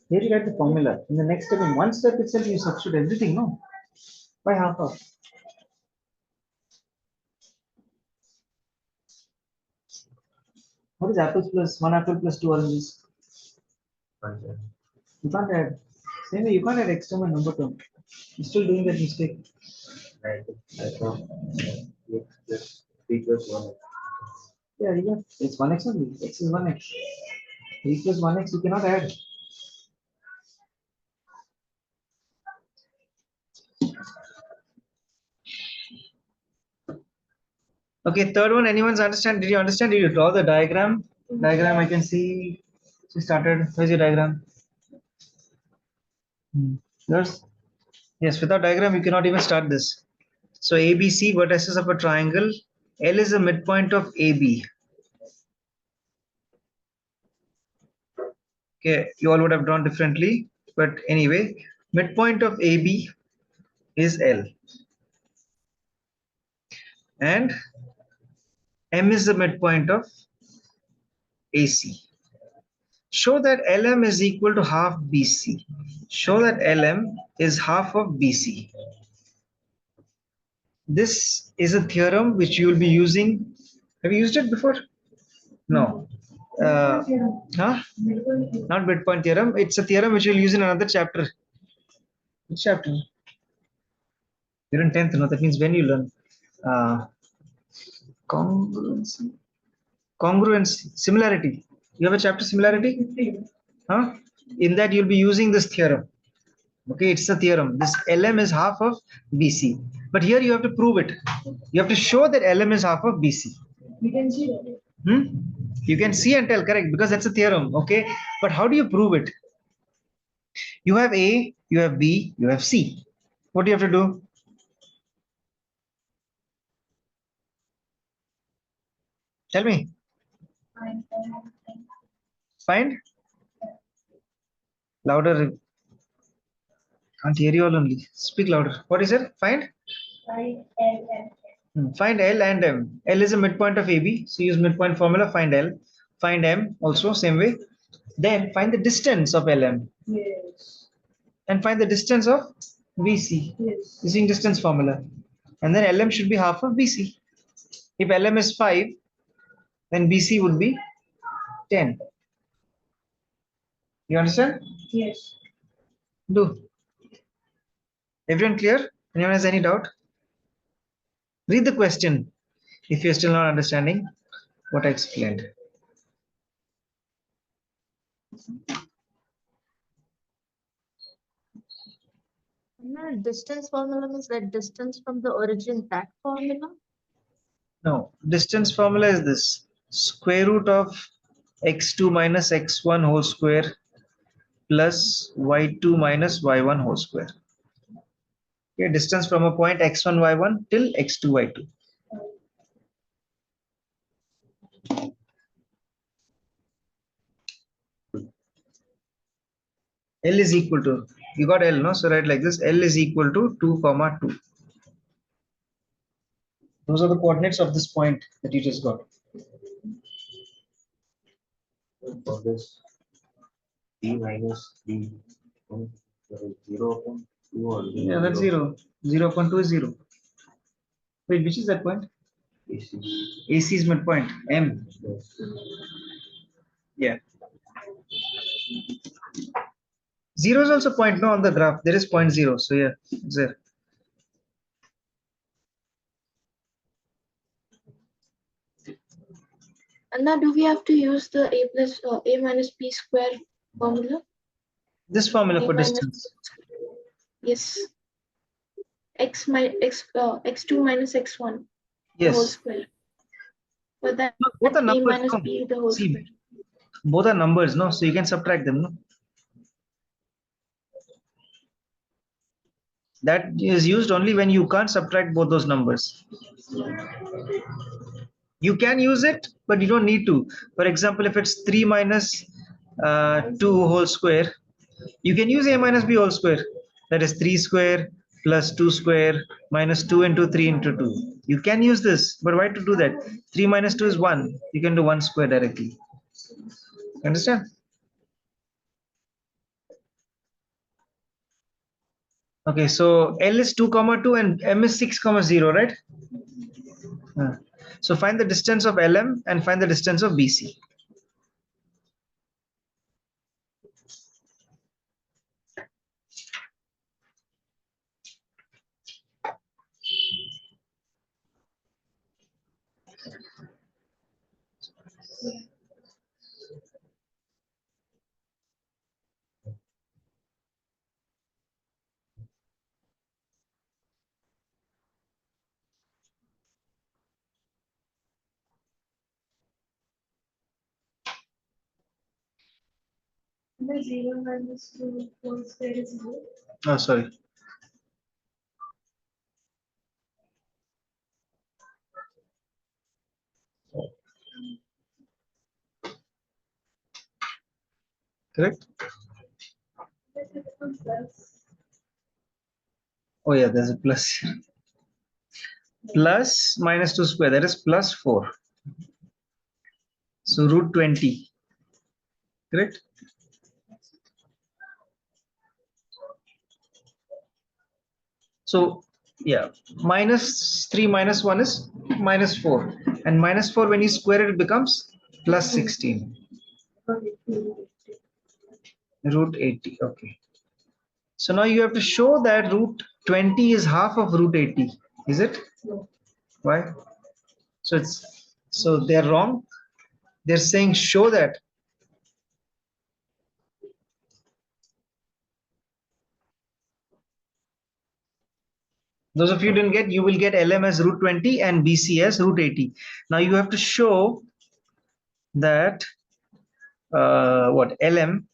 Here you write the formula. In the next step, in one step itself, you substitute everything, no? By half of. What is apples plus 1 apple plus 2 oranges? You can't add. Same way, you can't add external number term. You're still doing that mistake. Right. I thought x plus 3 plus 1. Yeah, you got it's 1x only. X is 1x. 3 plus 1x, you cannot add. Okay, third one, anyone's understand? Did you understand? Did you draw the diagram? Diagram, I can see. She started. Where's your diagram? Yours? Yes, without diagram, you cannot even start this. So ABC vertices of a triangle. L is the midpoint of AB. Okay, you all would have drawn differently, but anyway, midpoint of AB is L. And M is the midpoint of AC. Show that LM is equal to half BC. Show that LM is half of BC. This is a theorem which you will be using. Have you used it before? No. Huh? Not midpoint theorem. It's a theorem which you'll use in another chapter. Which chapter? You're in 10th, no? That means when you learn. Congruency. Congruency. Similarity. You have a chapter similarity? Huh? In that you'll be using this theorem. Okay, it's a theorem. This LM is half of BC. But here you have to prove it. You have to show that LM is half of BC. We can see that. You can see and tell, correct, because that's a theorem. Okay, but how do you prove it? You have A, you have B, you have C. What do you have to do? Tell me. Find? Louder. Can't hear you all only. Speak louder. What is it? Find? Find L and M. Find L and M. L is a midpoint of AB. So use midpoint formula, find L. Find M also, same way. Then find the distance of LM. Yes. And find the distance of BC. Yes. Using distance formula. And then LM should be half of BC. If LM is 5, then BC would be 10. You understand? Yes. Do. Everyone clear? Anyone has any doubt? Read the question if you're still not understanding what I explained. Distance formula means that distance from the origin, that formula? No, distance formula is this. Square root of x2 minus x1 whole square plus y2 minus y1 whole square. Okay, distance from a point x1, y1 till x2, y2. L is equal to, you got L, no? So write like this, L is equal to 2, 2. Those are the coordinates of this point that you just got. For this, b minus b, 0.2 or Yeah, that's 0. 0.2 is 0. Wait, which is that point? AC. AC is midpoint, M. Yes. Yeah. 0 is also point, no, on the graph. There is point 0. So yeah, it's there. And now do we have to use the A plus A minus B square formula? This formula A for minus- distance. Yes. X2 minus x1 whole Yes. square. So that No, both are a numbers. minus No. b the whole See, square. both are numbers, no? So you can subtract them, no? That is used only when you can't subtract both those numbers. You can use it, but you don't need to. For example, if it's 3 minus 2 whole square, you can use a minus b whole square. That is 3 square plus 2 square minus 2 into 3 into 2. You can use this, but why to do that? 3 minus 2 is 1. You can do 1 square directly. Understand? Okay, so L is 2 comma 2 and M is 6 comma 0, right? So find the distance of LM and find the distance of BC. The 0 minus 2 whole square is 0. Oh, sorry. Correct? That becomes plus. Oh yeah, there's a plus. Plus minus 2 square, that is plus 4. So root 20. Correct? So yeah, minus 3 minus 1 is minus 4. And minus 4, when you square it, it becomes plus 16. Root 80. Okay. So now you have to show that root 20 is half of root 80. Is it? Why? So they're wrong. They're saying show that. Those of you didn't get, you will get LM as root 20 and BC as root 80. Now you have to show that what LM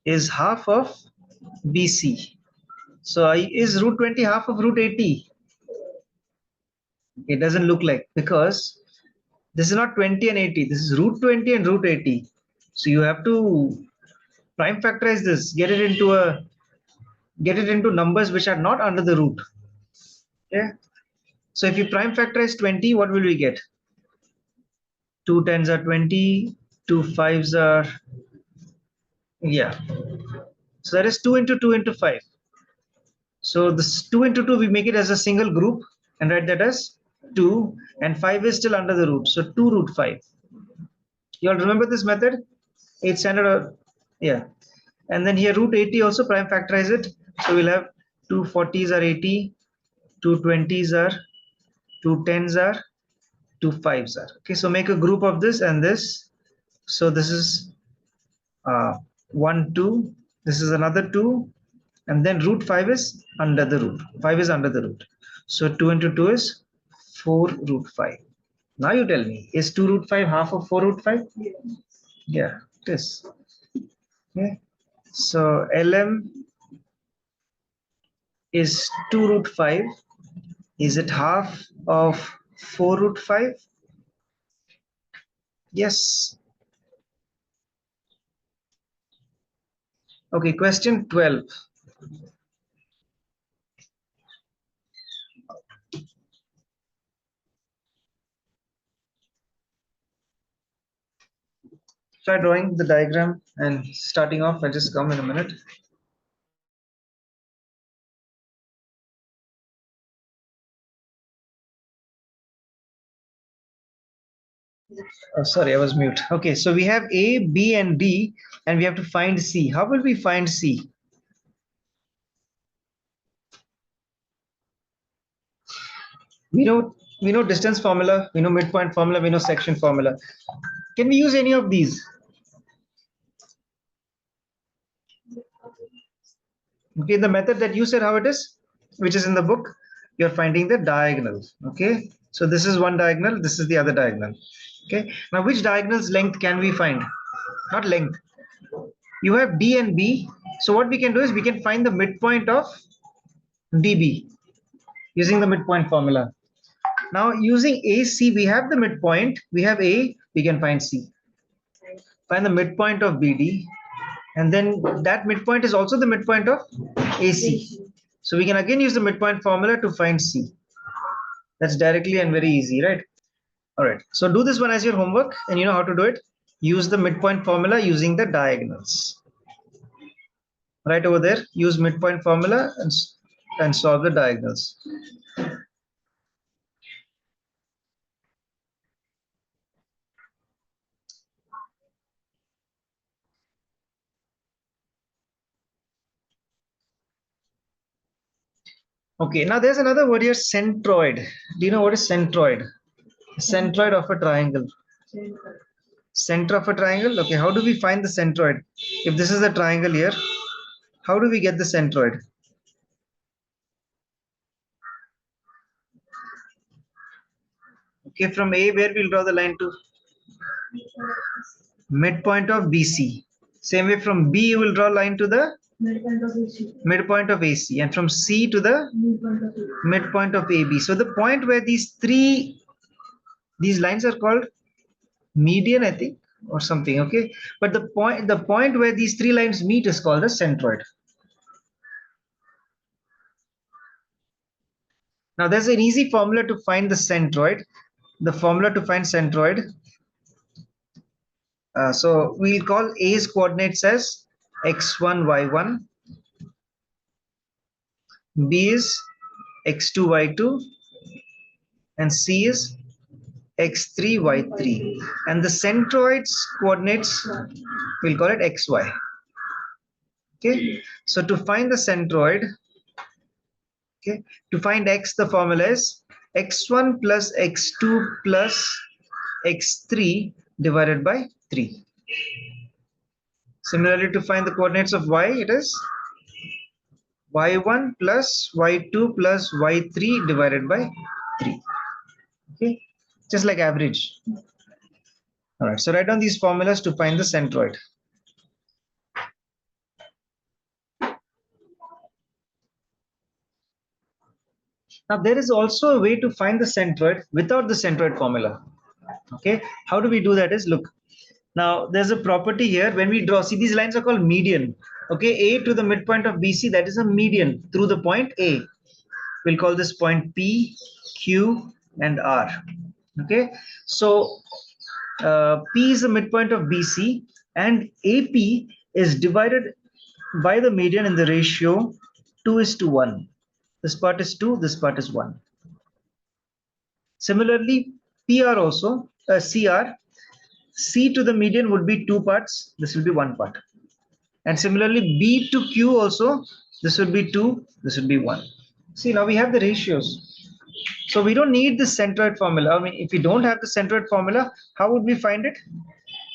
is half of BC. So is root 20 half of root 80? It doesn't look like, because this is not 20 and 80. This is root 20 and root 80. So you have to prime factorize this, get it into numbers which are not under the root. Okay. So if you prime factorize 20, what will we get? 2 tens are 20, 2 5s are, yeah. So that is 2 into 2 into 5. So this 2 into 2, we make it as a single group and write that as 2, and 5 is still under the root. So 2 root 5. You all remember this method? 8 standard, yeah. And then here root 80 also prime factorize it. So we'll have 2 40s are 80, 2 20s are, 2 10s are, 2 5s are. Okay, so make a group of this and this. So this is 1 2, this is another 2, and then root 5 is under the root. 5 is under the root. So 2 into 2 is 4 root 5. Now you tell me, is 2 root 5 half of 4 root 5? Yeah, it is. Okay. So LM is 2 root 5. Is it half of 4 root 5? Yes. Okay, question 12. Try drawing the diagram and starting off. I'll just come in a minute. Oh, sorry, I was mute. Okay, so we have A, B, and D, and we have to find C. How will we find C? We know distance formula, we know midpoint formula, we know section formula. Can we use any of these? Okay, the method that you said how it is, which is in the book. you're finding the diagonal. Okay, so this is one diagonal, this is the other diagonal. Okay, now which diagonal's length can we find? Not length. You have D and B. So what we can do is we can find the midpoint of DB using the midpoint formula. Now using AC, we have the midpoint, we have A, we can find C. Find the midpoint of BD, and then that midpoint is also the midpoint of AC. So we can again use the midpoint formula to find C. That's directly and very easy, right? All right, so do this one as your homework, and you know how to do it. Use the midpoint formula using the diagonals. Right over there, use midpoint formula and solve the diagonals. Okay, now there's another word here, centroid. Do you know what is centroid? Centroid of a triangle. Center of a triangle. Okay, how do we find the centroid? If this is a triangle here, how do we get the centroid? Okay, from A, where we'll draw the line to? Midpoint of BC. Same way from B, you will draw a line to the midpoint of AC, and from C to the midpoint of AB. So the point where these lines are called median, I think, or something. Okay, but the point where these three lines meet is called the centroid. Now there's an easy formula to find the centroid. The formula to find centroid. So we'll call A's coordinates as x1, y1. B is x2, y2. And C is x3, y3. And the centroid's coordinates, we'll call it xy. Okay. So to find the centroid, okay, to find x, the formula is x1 plus x2 plus x3 divided by 3. Similarly, to find the coordinates of y, it is y1 plus y2 plus y3 divided by 3. Okay, just like average. All right, so write down these formulas to find the centroid. Now there is also a way to find the centroid without the centroid formula. Okay, how do we do that is, look, now there's a property here. When we draw, see, these lines are called median. Okay, A to the midpoint of BC, that is a median through the point A. We'll call this point P, Q, and R. Okay, so P is the midpoint of BC, and AP is divided by the median in the ratio 2:1. This part is 2, this part is 1. Similarly, PR also, CR, C to the median would be 2 parts, this will be 1 part. And similarly, B to Q also, this would be 2, this would be 1. See, now we have the ratios. So we don't need the centroid formula. I mean, if we don't have the centroid formula, how would we find it?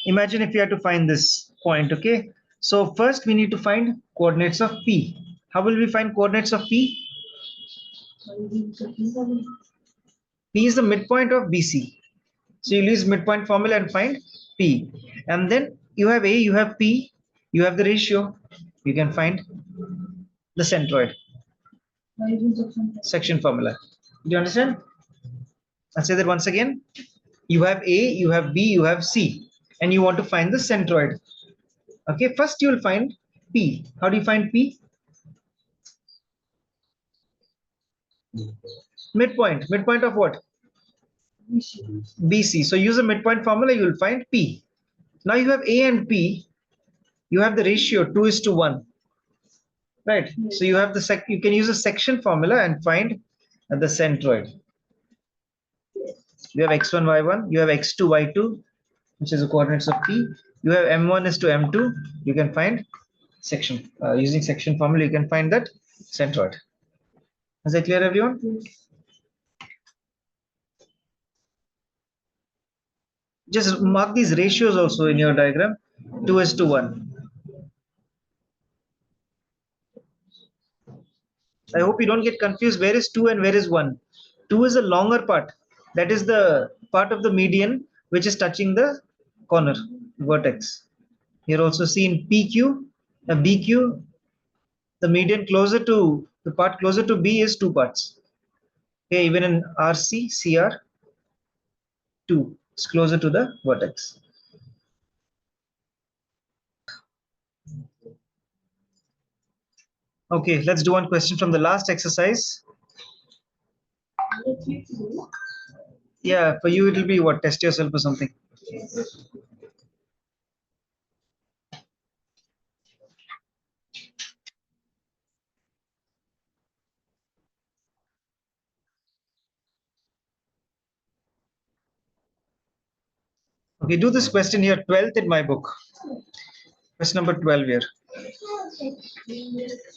Imagine if we had to find this point, okay? So first we need to find coordinates of P. How will we find coordinates of P? P is the midpoint of BC. So you use midpoint formula and find P. And then you have A, you have P, you have the ratio. You can find the centroid. Section formula. Do you understand? I'll say that once again. You have A, you have B, you have C, and you want to find the centroid. Okay, first you will find P. How do you find P? Midpoint. Midpoint of what? BC. So use a midpoint formula, you will find P. Now you have A and P. You have the ratio 2:1. Right. So you have you can use a section formula and find the centroid. You have x1, y1. You have x2, y2, which is the coordinates of P. You have m1 is to m2. You can find section. Using section formula, you can find that centroid. Is that clear, everyone? Just mark these ratios also in your diagram. 2:1. I hope you don't get confused. Where is 2 and where is 1? 2 is a longer part. That is the part of the median which is touching the corner vertex. Here also see in PQ, BQ, the median closer to the part closer to B is 2 parts. Okay, even in RC, CR, 2 is closer to the vertex. Okay, let's do one question from the last exercise. Yeah, for you it will be what? Test yourself or something. Okay, do this question here, 12th in my book. Question number 12 here.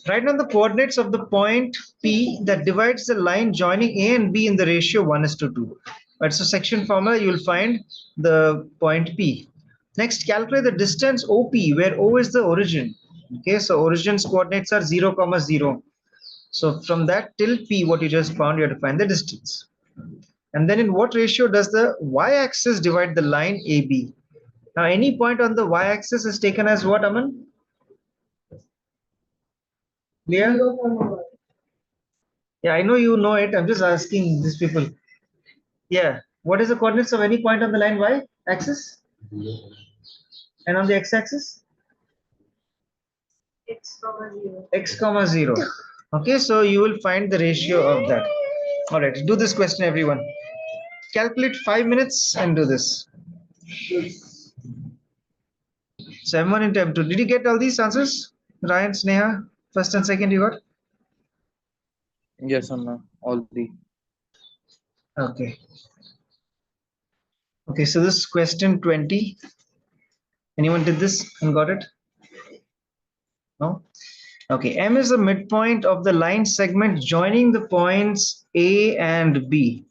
Write down the coordinates of the point P that divides the line joining A and B in the ratio 1:2. Right, so section formula, you will find the point P. Next, calculate the distance OP, where O is the origin. Okay, so origin's coordinates are 0, 0. So from that till P, what you just found, you have to find the distance. And then in what ratio does the y-axis divide the line AB? Now, any point on the y-axis is taken as what, Aman? Clear? Yeah, I know you know it. I'm just asking these people. Yeah. What is the coordinates of any point on the line y-axis? And on the x-axis? X comma 0. X comma 0. Okay, so you will find the ratio of that. All right, do this question, everyone. Calculate 5 minutes and do this. So M1 into M2. Did you get all these answers? Ryan, Sneha, first and second you got? Yes, Anna. All the. Okay. Okay, so this is question 20. Anyone did this and got it? No? Okay, M is the midpoint of the line segment joining the points A and B.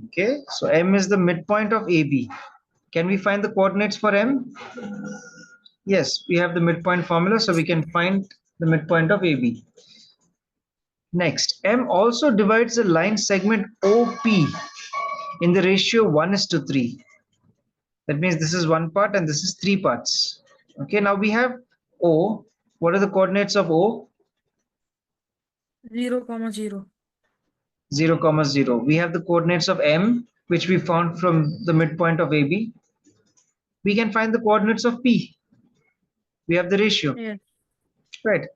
Okay, so M is the midpoint of AB. Can we find the coordinates for M? Yes, we have the midpoint formula, so we can find the midpoint of AB. Next, M also divides the line segment OP in the ratio 1:3. That means this is one part and this is 3 parts. Okay, now we have O. What are the coordinates of O? 0, 0. 0, 0. We have the coordinates of M, which we found from the midpoint of AB. We can find the coordinates of P. We have the ratio. Yes. Right.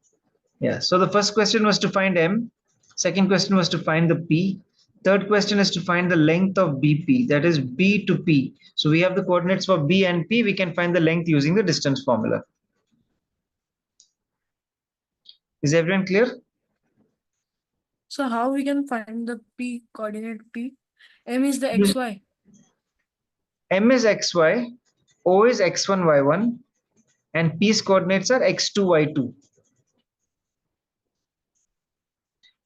Yeah. So the first question was to find M. Second question was to find the P. Third question is to find the length of BP, that is B to P. So we have the coordinates for B and P. We can find the length using the distance formula. Is everyone clear? So how we can find the P coordinate P? M is the XY. M is XY, O is X1, Y1, and P's coordinates are X2, Y2.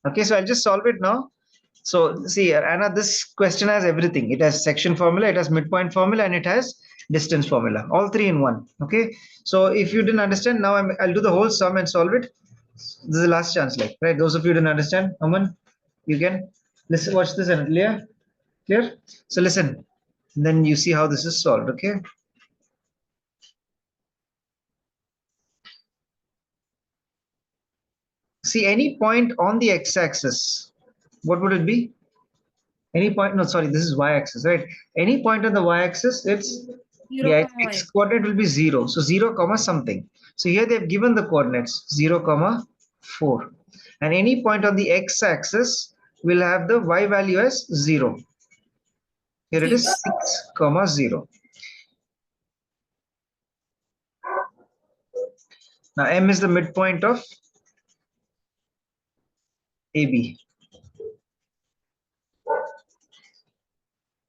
Okay, so I'll just solve it now. So see, Anna, this question has everything. It has section formula, it has midpoint formula, and it has distance formula. All three in one. Okay. So if you didn't understand, now I'll do the whole sum and solve it. This is the last chance, like, right? Those of you who didn't understand, Aman, you can listen, watch this and clear. Clear? So listen. Then you see how this is solved. Okay. See, any point on the x-axis, what would it be? Any point, no, sorry, this is y-axis, right? Any point on the y-axis, it's 0, yeah, Y. x coordinate will be 0. So 0 comma something. So here they've given the coordinates 0 comma 4. And any point on the x-axis will have the y value as 0. Here it is 6 comma 0. Now M is the midpoint of AB.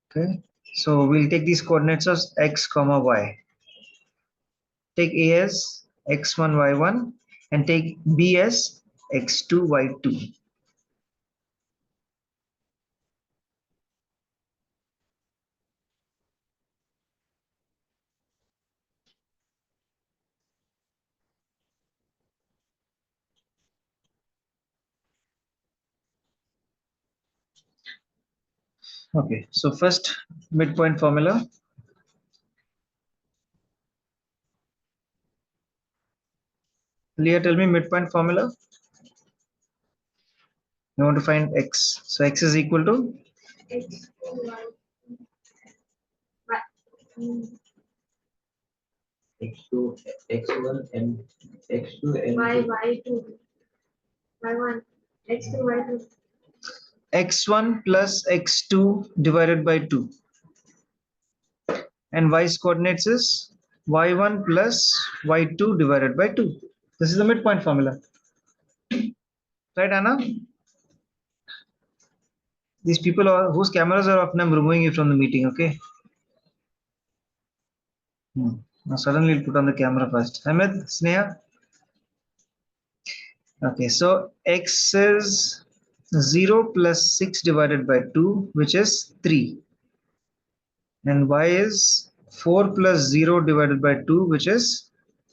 Okay, so we'll take these coordinates as x comma y. Take A as x1, y1, and take B as x2, y2. Okay, so first midpoint formula. Leah, tell me midpoint formula. You want to find x. So x is equal to X to Y. Y. X2, X1, and X2, and Y, Y2. Y1. X to Y2. x1 plus x2 divided by 2. And y's coordinates is y1 plus y2 divided by 2. This is the midpoint formula. Right, Anna? These people are whose cameras are off, and I'm removing you from the meeting, okay? Now suddenly you'll put on the camera first. Hamid, Sneha? Okay, so x is 0 plus 6 divided by 2, which is 3. And y is 4 plus 0 divided by 2, which is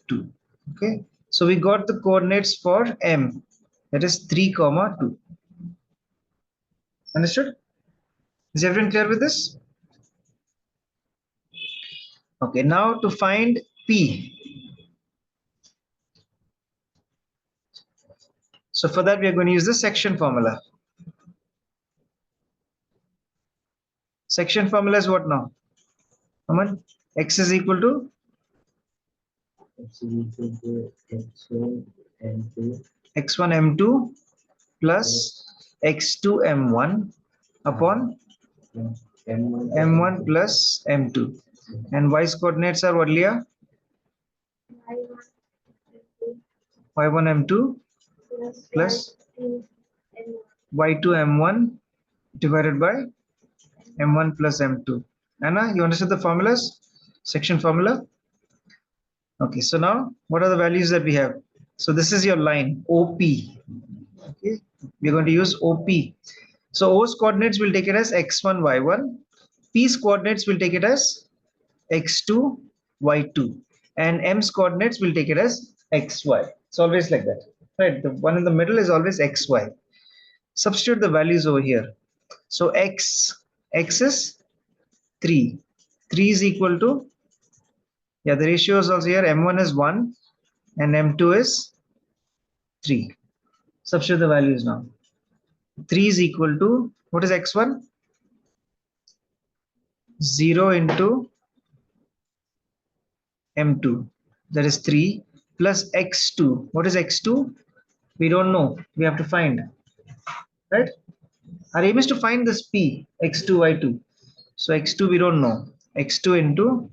2. Okay, so we got the coordinates for m, that is 3 comma 2. Understood? Is everyone clear with this? Okay, now to find p. So for that we are going to use the section formula. Section formula is what now? Come on, x is equal to X is equal to X1 and 2 x1 m2 plus x2 m1 upon M1 m1 plus m2. And y's coordinates are what, Leah? Y1. y1 m2 plus Y2. And y2 m1 divided by m1 plus m2. Anna, you understood the formulas? Section formula? Okay, so now what are the values that we have? So this is your line OP. Okay, we're going to use OP. So O's coordinates will take it as x1, y1. P's coordinates will take it as x2, y2. And M's coordinates will take it as xy. It's always like that. Right, the one in the middle is always xy. Substitute the values over here. So x is 3. 3 is equal to, yeah, the ratio is also here. M1 is 1 and M2 is 3. Substitute the values now. 3 is equal to, what is x1? 0 into M2, that is 3, plus x2. What is x2? We don't know. We have to find. Right? Our aim is to find this p, x2, y2. So x2 we don't know. x2 into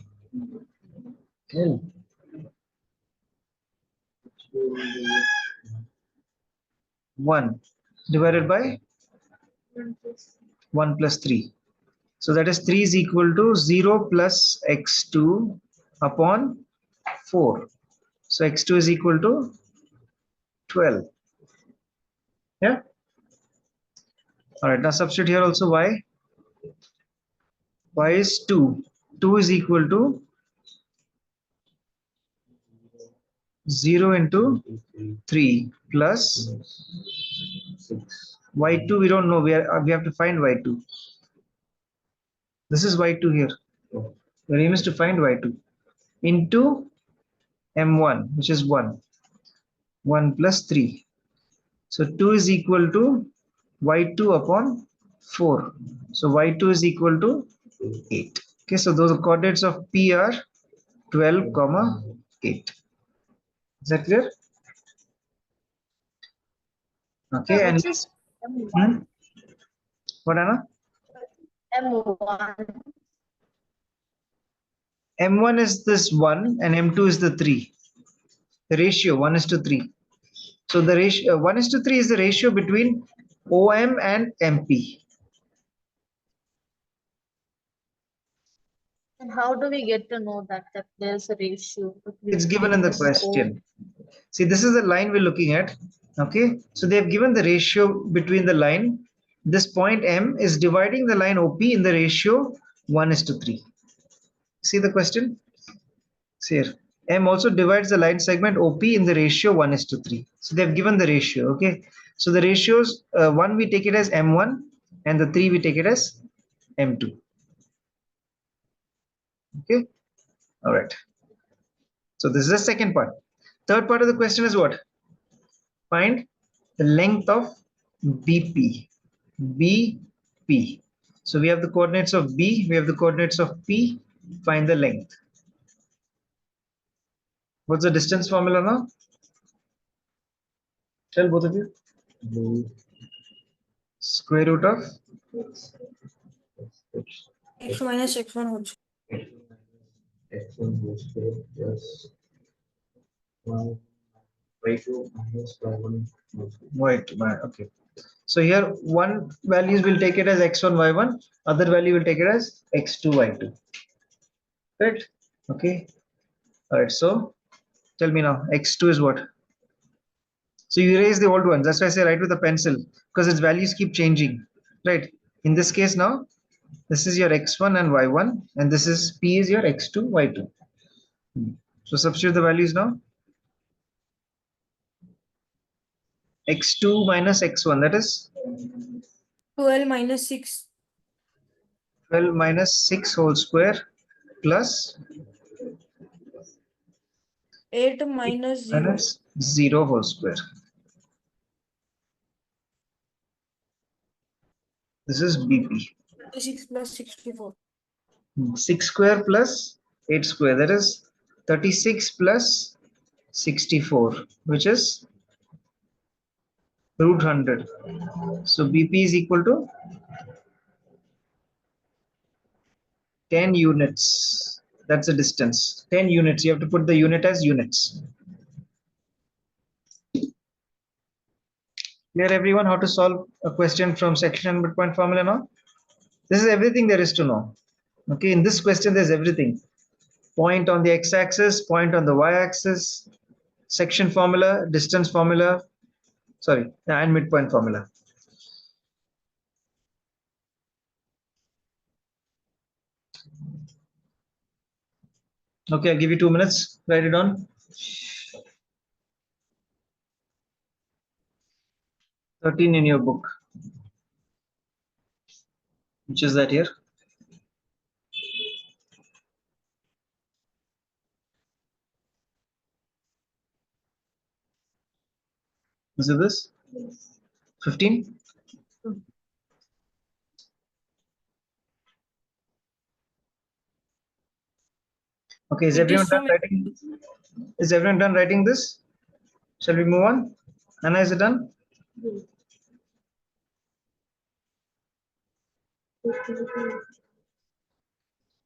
1 divided by 1 plus 3. So that is 3 is equal to 0 plus x2 upon 4. So x2 is equal to 12. Yeah. All right. Now substitute here also y. Y is 2. 2 is equal to 0 into 3 plus 6. y2 we don't know. We have to find y2. This is y2 here. The aim is to find y2 into m1, which is 1. 1 plus 3. So 2 is equal to y2 upon 4. So y2 is equal to 8. Okay, so those coordinates of p are 12 comma 8. Is that clear? Okay, and Which is hmm? What, Anna? M1. M1 is this 1 and M2 is the 3. The ratio 1 is to 3. So the ratio 1 is to 3 is the ratio between OM and MP. And how do we get to know that there's a ratio It's between given in the this O? question. See, this is the line we're looking at. Okay, so they've given the ratio between the line. This point M is dividing the line OP in the ratio 1 is to 3. See the question? See here. M also divides the line segment OP in the ratio 1 is to 3. So they've given the ratio. Okay, so the ratios 1 we take it as M1 and the 3 we take it as M2. Okay, all right. So this is the second part. Third part of the question is what? Find the length of BP. BP. So we have the coordinates of B, we have the coordinates of P. Find the length. What's the distance formula now? Tell both of you. Square root of X minus X1 whole square. X1 whole square plus y y2 minus y1 whole square. y2. Okay. So here one values will take it as x1, y1, other value will take it as x2, y2. Right? Okay. All right. So tell me now, x2 is what? So you erase the old ones. That's why I say write with a pencil because its values keep changing. Right? In this case now, this is your x1 and y1, and this is p is your x2, y2. So substitute the values now. x2 minus x1, that is 12 minus 6. 12 minus 6 whole square plus 8 minus 0. minus 0 whole square. This is BP. 36 plus 64. 6 square plus 8 square, that is 36 plus 64, which is root 100. So BP is equal to 10 units. That's the distance. 10 units. You have to put the unit as units. Clear everyone how to solve a question from section and midpoint formula now? This is everything there is to know. Okay, in this question there's everything. Point on the x-axis, point on the y-axis, section formula, distance formula, sorry, and midpoint formula. Okay, I'll give you 2 minutes. Write it down. 13 in your book. Which is that here? Is it this? 15? Okay, is It everyone is done from writing? Is everyone done writing this? Shall we move on? Anna, is it done?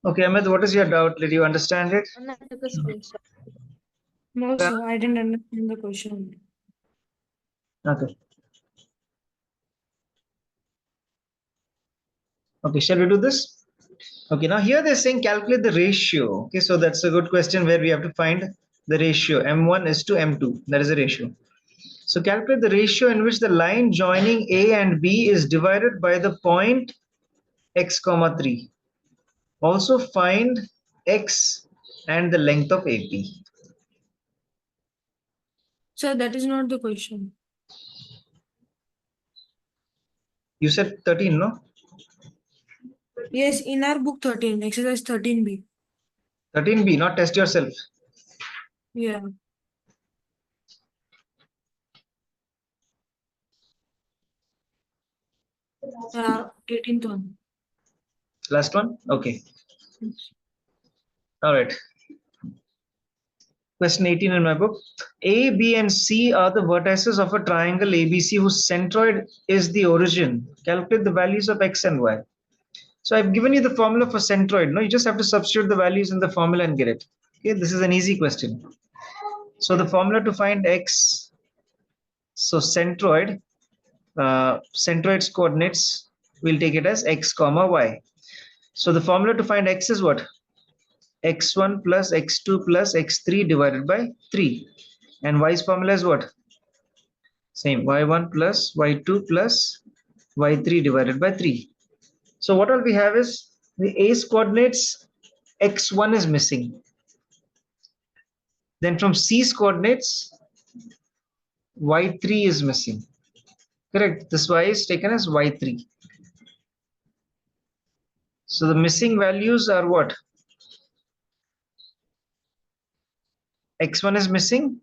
Okay, Ahmed, what is your doubt? Did you understand it? And I took a screenshot. No, sir, I didn't understand the question. Okay. Okay, shall we do this? Okay, now here they're saying calculate the ratio. Okay, so that's a good question where we have to find the ratio. M1 is to M2. That is a ratio. So calculate the ratio in which the line joining A and B is divided by the point x comma 3. Also find x and the length of AP. Sir, that is not the question. You said 13, no? Yes, in our book 13, exercise 13B. 13B, not test yourself. Yeah. 18th one. Last one? Okay. Yes. All right. Question 18 in my book. A, B, and C are the vertices of a triangle ABC whose centroid is the origin. Calculate the values of x and y. So I've given you the formula for centroid. No, you just have to substitute the values in the formula and get it. Okay, this is an easy question. So the formula to find x, so centroid's coordinates, we'll take it as x comma y. So the formula to find x is what? x1 plus x2 plus x3 divided by 3. And y's formula is what? Same, y1 plus y2 plus y3 divided by 3. So what all we have is the a's coordinates, x1 is missing. Then from c's coordinates, y3 is missing. Correct. This y is taken as y3. So the missing values are what? X1 is missing,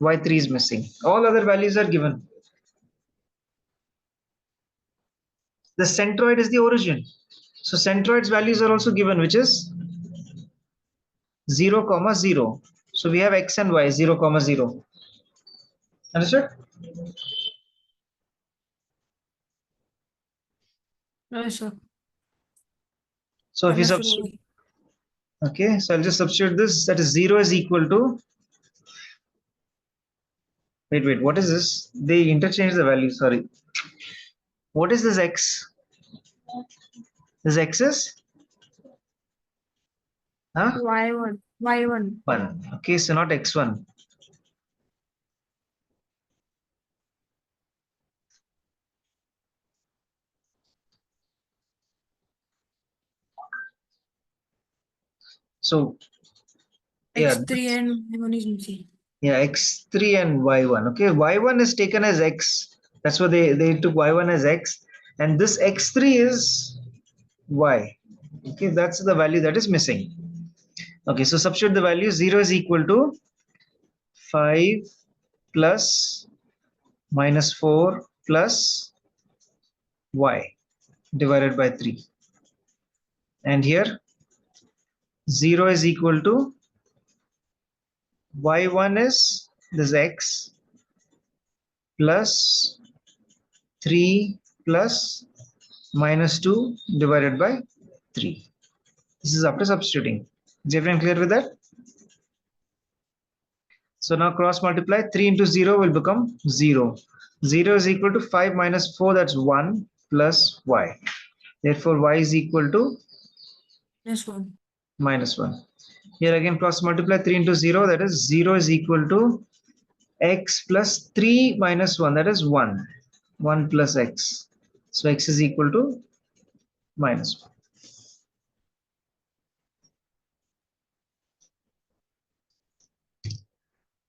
Y3 is missing. All other values are given. The centroid is the origin. So centroid's values are also given, which is 0, 0. So we have X and Y, 0, 0. Understood? Yes, sir. So if you Understood substitute, only. okay, so I'll just substitute this, that is 0 is equal to, wait, what is this? They interchange the value, sorry. What is this X? This X is? Huh? Y1. 1. Okay, so not X1. So, yeah, X3 and Y1 is missing. yeah, X3 and Y1. Okay, Y1 is taken as X. That's what they took Y1 as X. And this X3 is Y. Okay, that's the value that is missing. Okay, so substitute the value. 0 is equal to 5 plus minus 4 plus Y divided by 3. And here 0 is equal to Y1 is this X plus 3 plus minus 2 divided by 3. This is after substituting. Is everyone clear with that? So now cross multiply. 3 into 0 will become 0. 0 is equal to 5 minus 4, that's 1 plus y. Therefore y is equal to Yes, 1. minus 1. Here again cross multiply. 3 into 0, that is 0 is equal to x plus 3 minus 1, that is 1. 1 plus x. So x is equal to minus 1.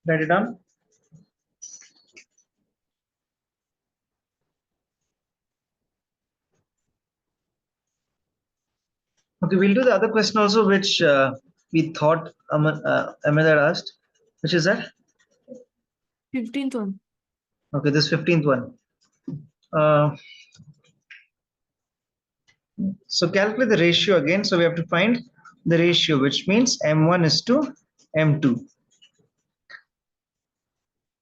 Write it down. Okay, we'll do the other question also, which we thought Ahmed had asked. Which is that? 15th one. Okay, this 15th one. So calculate the ratio again. So we have to find the ratio, which means M1 is to M2,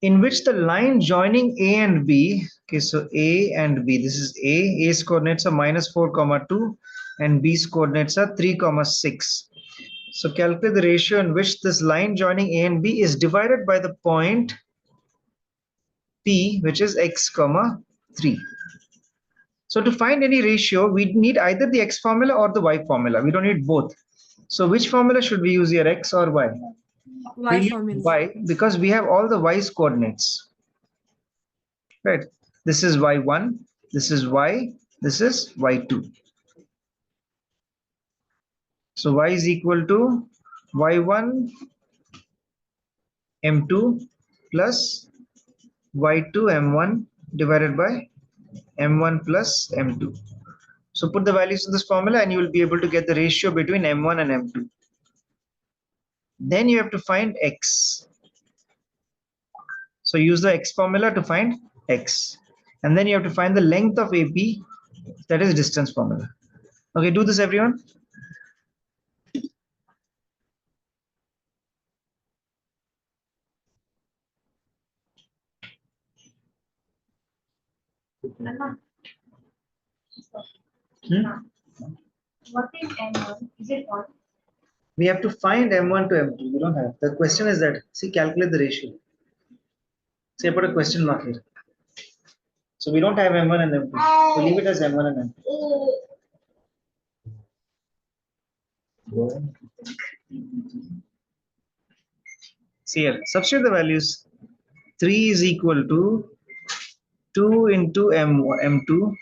in which the line joining A and B, okay, so A and B, this is A's coordinates are minus 4, 2, and B's coordinates are 3, 6. So calculate the ratio in which this line joining A and B is divided by the point P, which is x, 3. So to find any ratio, we need either the x formula or the y formula. We don't need both. So which formula should we use here, x or y? Y We'll formula. use y because we have all the y's coordinates. Right. This is y1, this is y, this is y2. So y is equal to y1 m2 plus y2 m1 divided by m1 plus m2. So put the values in this formula and you will be able to get the ratio between m1 and m2. Then you have to find x. So use the x formula to find x. And then you have to find the length of AP, that is distance formula. Okay, do this everyone. What is M1? Is it 1? We have to find m1 to m2. We don't have. The question is that, see, calculate the ratio. See, I put a question mark here. So we don't have m1 and m2. So leave it as m1 and m2. See here, substitute the values. 3 is equal to 2 into m2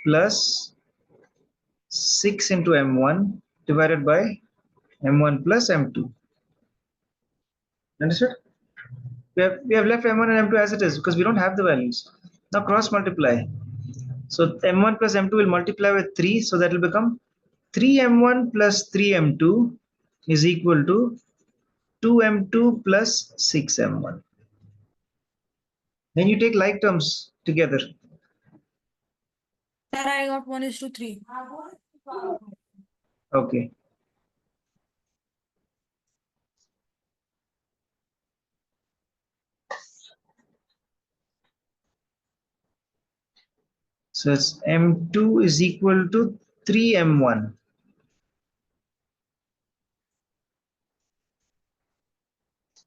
plus 6 into m1 divided by m1 plus m2. Understood? We have left m1 and m2 as it is because we don't have the values. Now cross multiply. So m1 plus m2 will multiply with 3, so that will become 3m1 plus 3m2 is equal to 2m2 plus 6m1. Then you take like terms together. Sir, I got 1:3. Okay. So it's m2 is equal to 3m1.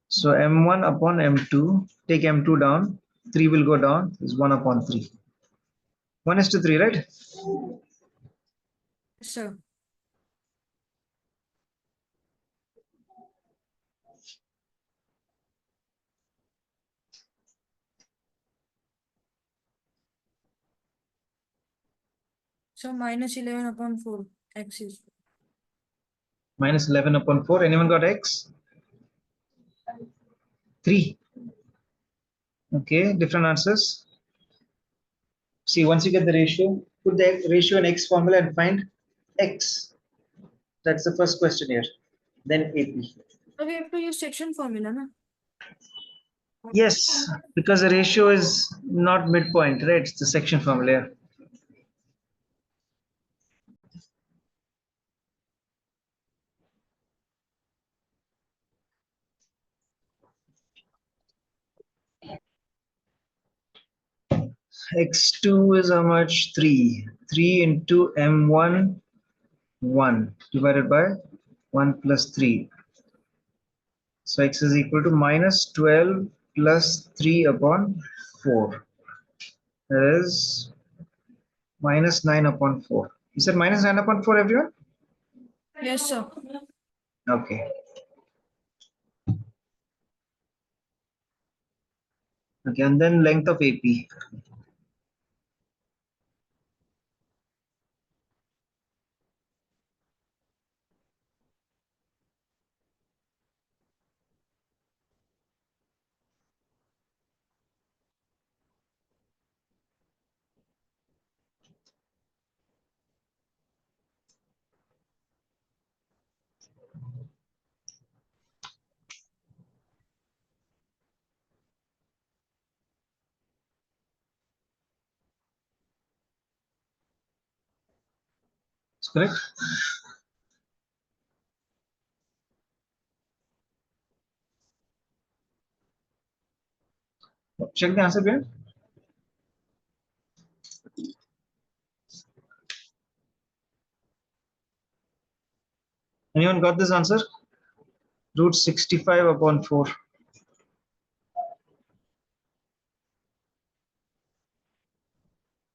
So m1 upon m2, take m2 down, 3 will go down, is 1 upon 3. 1:3, right? Yes, sir. So -11/4 x is Minus 11 upon 4. Anyone got x? 3. Okay, different answers. See, once you get the ratio, put the ratio in x formula and find x. That's the first question here. Then AP. so we have to use section formula, na? Yes, because the ratio is not midpoint, right? It's the section formula. X2 is how much? 3. 3 into M1, 1 divided by 1 plus 3. So x is equal to minus 12 plus 3 upon 4. That is minus 9 upon 4. You said minus 9 upon 4, everyone? Yes, sir. Okay. Okay, and then length of AP. That's correct. Check the answer behind. Anyone got this answer? Root 65 upon 4.